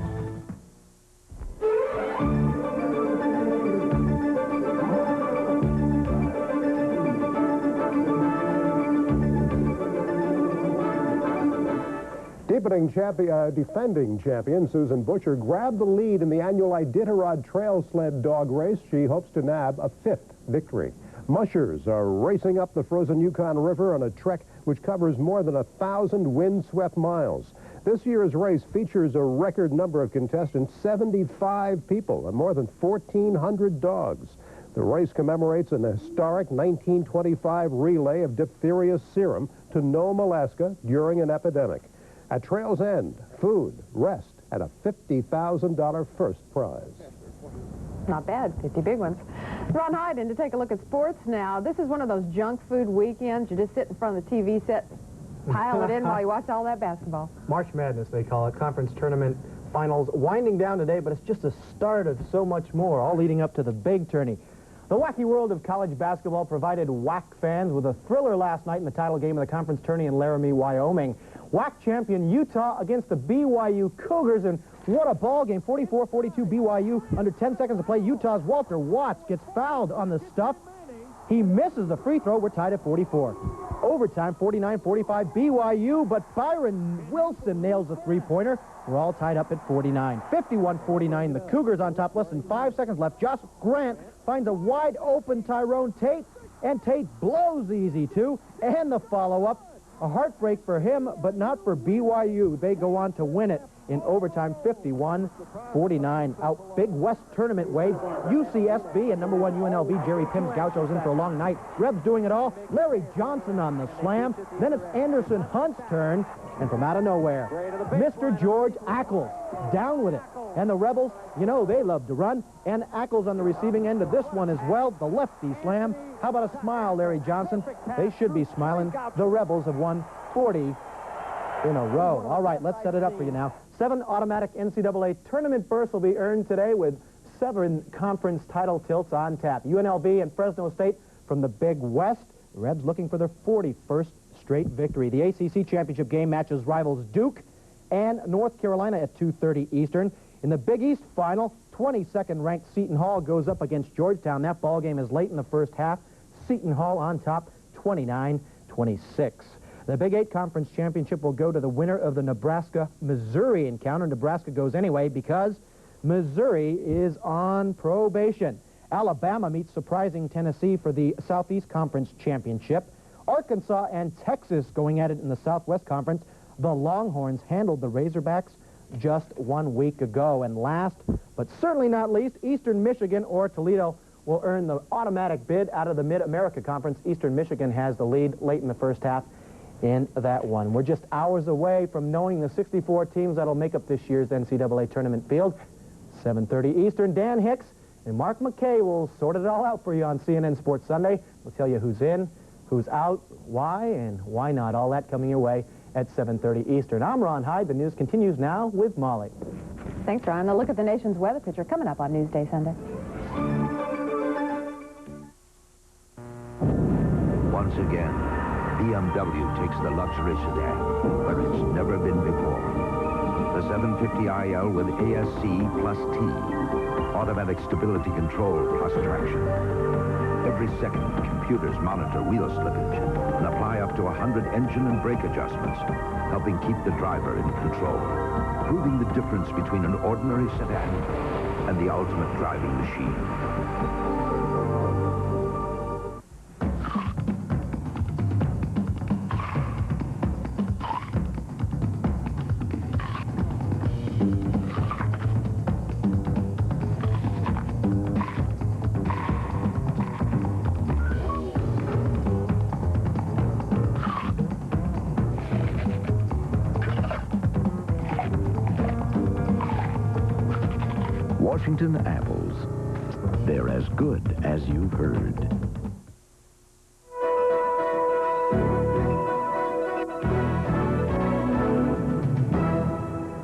Defending champion Susan Butcher grabbed the lead in the annual Iditarod Trail Sled Dog Race. She hopes to nab a 5th victory. Mushers are racing up the frozen Yukon River on a trek which covers more than 1,000 wind-swept miles. This year's race features a record number of contestants, 75 people, and more than 1,400 dogs. The race commemorates an historic 1925 relay of diphtheria serum to Nome, Alaska during an epidemic. At Trail's End, food, rest, and a $50,000 first prize. Not bad, 50 big ones. Ron Hyden to take a look at sports now. This is one of those junk food weekends. You just sit in front of the TV set, pile it in while you watch all that basketball. March Madness, they call it. Conference tournament finals winding down today, but it's just a start of so much more, all leading up to the big tourney. The wacky world of college basketball provided WAC fans with a thriller last night in the title game of the conference tourney in Laramie, Wyoming. WAC champion Utah against the BYU Cougars, and what a ball game. 44-42 BYU, under 10 seconds to play. Utah's Walter Watts gets fouled on the stuff. He misses the free throw. We're tied at 44. Overtime, 49-45 BYU, but Byron Wilson nails a three-pointer. We're all tied up at 49. 51-49, the Cougars on top, less than 5 seconds left. Josh Grant finds a wide-open Tyrone Tate, and Tate blows easy, too. And the follow-up, a heartbreak for him, but not for BYU. They go on to win it in overtime, 51-49. Out Big West tournament way, UCSB and number 1 UNLV, Jerry Pims Gaucho's in for a long night. Rebs doing it all. Larry Johnson on the slam. Then it's Anderson Hunt's turn. And from out of nowhere, Mr. George Ackles down with it. And the Rebels, you know, they love to run. And Ackles on the receiving end of this one as well. The lefty slam. How about a smile, Larry Johnson? They should be smiling. The Rebels have won 40 in a row. All right, let's set it up for you now. 7 automatic NCAA tournament berths will be earned today with 7 conference title tilts on tap. UNLV and Fresno State from the Big West. The Rebs looking for their 41st straight victory. The ACC championship game matches rivals Duke and North Carolina at 2:30 Eastern. In the Big East final, 22nd ranked Seton Hall goes up against Georgetown. That ball game is late in the first half. Seton Hall on top, 29-26. The Big 8 Conference Championship will go to the winner of the Nebraska-Missouri encounter. Nebraska goes anyway because Missouri is on probation. Alabama meets surprising Tennessee for the Southeast Conference Championship. Arkansas and Texas going at it in the Southwest Conference. The Longhorns handled the Razorbacks just 1 week ago. And last, but certainly not least, Eastern Michigan or Toledo will earn the automatic bid out of the Mid-America Conference. Eastern Michigan has the lead late in the first half in that one. We're just hours away from knowing the 64 teams that'll make up this year's NCAA tournament field. 7:30 Eastern, Dan Hicks and Mark McKay will sort it all out for you on CNN Sports Sunday. We'll tell you who's in, who's out, why, and why not. All that coming your way at 7:30 Eastern. I'm Ron Hyde. The news continues now with Molly. Thanks, Ron. A look at the nation's weather picture coming up on Newsday Sunday. Once again, BMW takes the luxury sedan where it's never been before. The 750iL with ASC plus T, automatic stability control plus traction. Every second, computers monitor wheel slippage and apply up to 100 engine and brake adjustments, helping keep the driver in control, proving the difference between an ordinary sedan and the ultimate driving machine. Washington apples. They're as good as you've heard.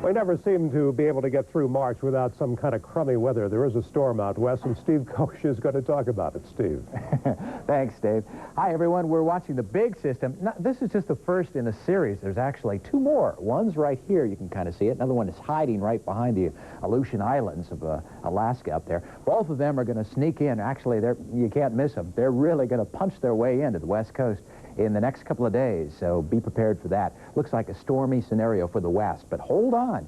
We never seem to be able to get through March without some kind of crummy weather. There is a storm out west, and Steve Koch is going to talk about it. Steve. Thanks, Dave. Hi, everyone. We're watching the big system. Now, this is just the first in a series. There's actually 2 more. One's right here. You can kind of see it. Another one is hiding right behind the Aleutian Islands of Alaska up there. Both of them are going to sneak in. Actually, you can't miss them. They're really going to punch their way into the West Coast in the next couple of days, so be prepared for that. Looks like a stormy scenario for the west, but hold on.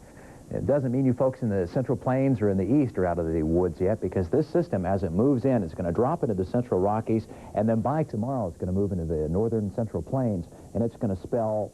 It doesn't mean you folks in the Central Plains or in the east are out of the woods yet, because this system, as it moves in, is going to drop into the Central Rockies, and then by tomorrow it's going to move into the northern Central Plains, and it's going to spell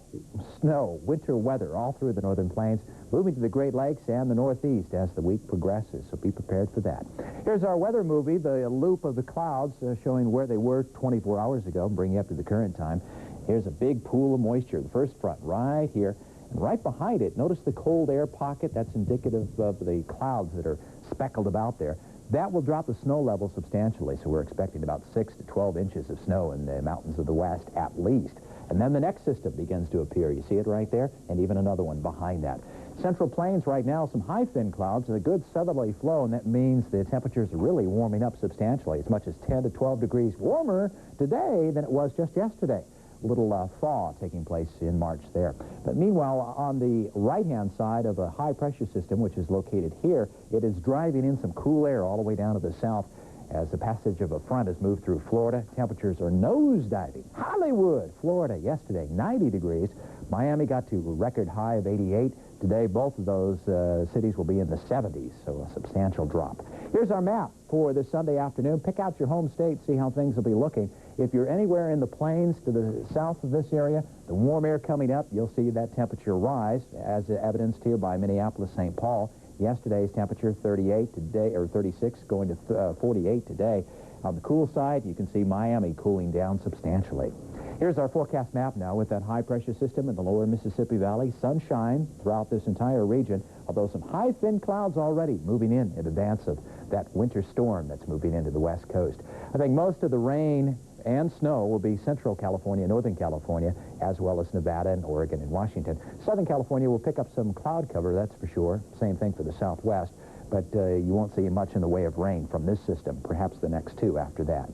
snow, winter weather all through the northern plains, moving to the Great Lakes and the Northeast as the week progresses, so be prepared for that. Here's our weather movie, the loop of the clouds showing where they were 24 hours ago, bringing you up to the current time. Here's a big pool of moisture, the first front right here. And right behind it, notice the cold air pocket. That's indicative of the clouds that are speckled about there. That will drop the snow level substantially, so we're expecting about 6 to 12 inches of snow in the mountains of the west at least. And then the next system begins to appear. You see it right there? And even another one behind that. Central Plains right now, some high thin clouds and a good southerly flow, and that means the temperatures are really warming up substantially, as much as 10 to 12 degrees warmer today than it was just yesterday. Little thaw taking place in March there. But meanwhile, on the right-hand side of a high-pressure system, which is located here, it is driving in some cool air all the way down to the south. As the passage of a front has moved through Florida, temperatures are nosediving. Hollywood, Florida, yesterday, 90 degrees. Miami got to a record high of 88. Today, both of those cities will be in the 70s, so a substantial drop. Here's our map for this Sunday afternoon. Pick out your home state, see how things will be looking. If you're anywhere in the plains to the south of this area, the warm air coming up, you'll see that temperature rise, as evidenced here by Minneapolis, St. Paul. Yesterday's temperature 38 today, or 36, going to 48 today. On the cool side, you can see Miami cooling down substantially. Here's our forecast map now with that high-pressure system in the lower Mississippi Valley. Sunshine throughout this entire region, although some high, thin clouds already moving in advance of that winter storm that's moving into the west coast. I think most of the rain and snow will be Central California, Northern California, as well as Nevada and Oregon and Washington. Southern California will pick up some cloud cover, that's for sure. Same thing for the Southwest, but you won't see much in the way of rain from this system, perhaps the next two after that.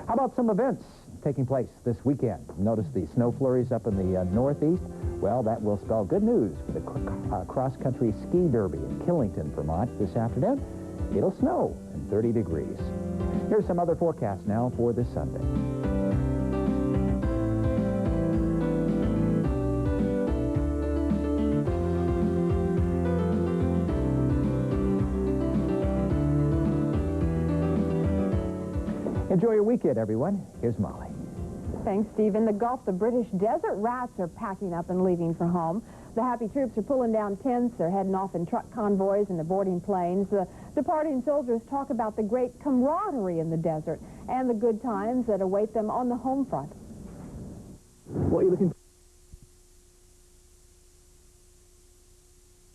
How about some events taking place this weekend? Notice the snow flurries up in the northeast. Well, that will spell good news for the cross-country ski derby in Killington, Vermont this afternoon. It'll snow and 30 degrees. Here's some other forecasts now for this Sunday. Enjoy your weekend, everyone. Here's Molly. Thanks, Steve. In the Gulf, the British desert rats are packing up and leaving for home. The happy troops are pulling down tents. They're heading off in truck convoys and the boarding planes. The departing soldiers talk about the great camaraderie in the desert and the good times that await them on the home front. What are you looking for?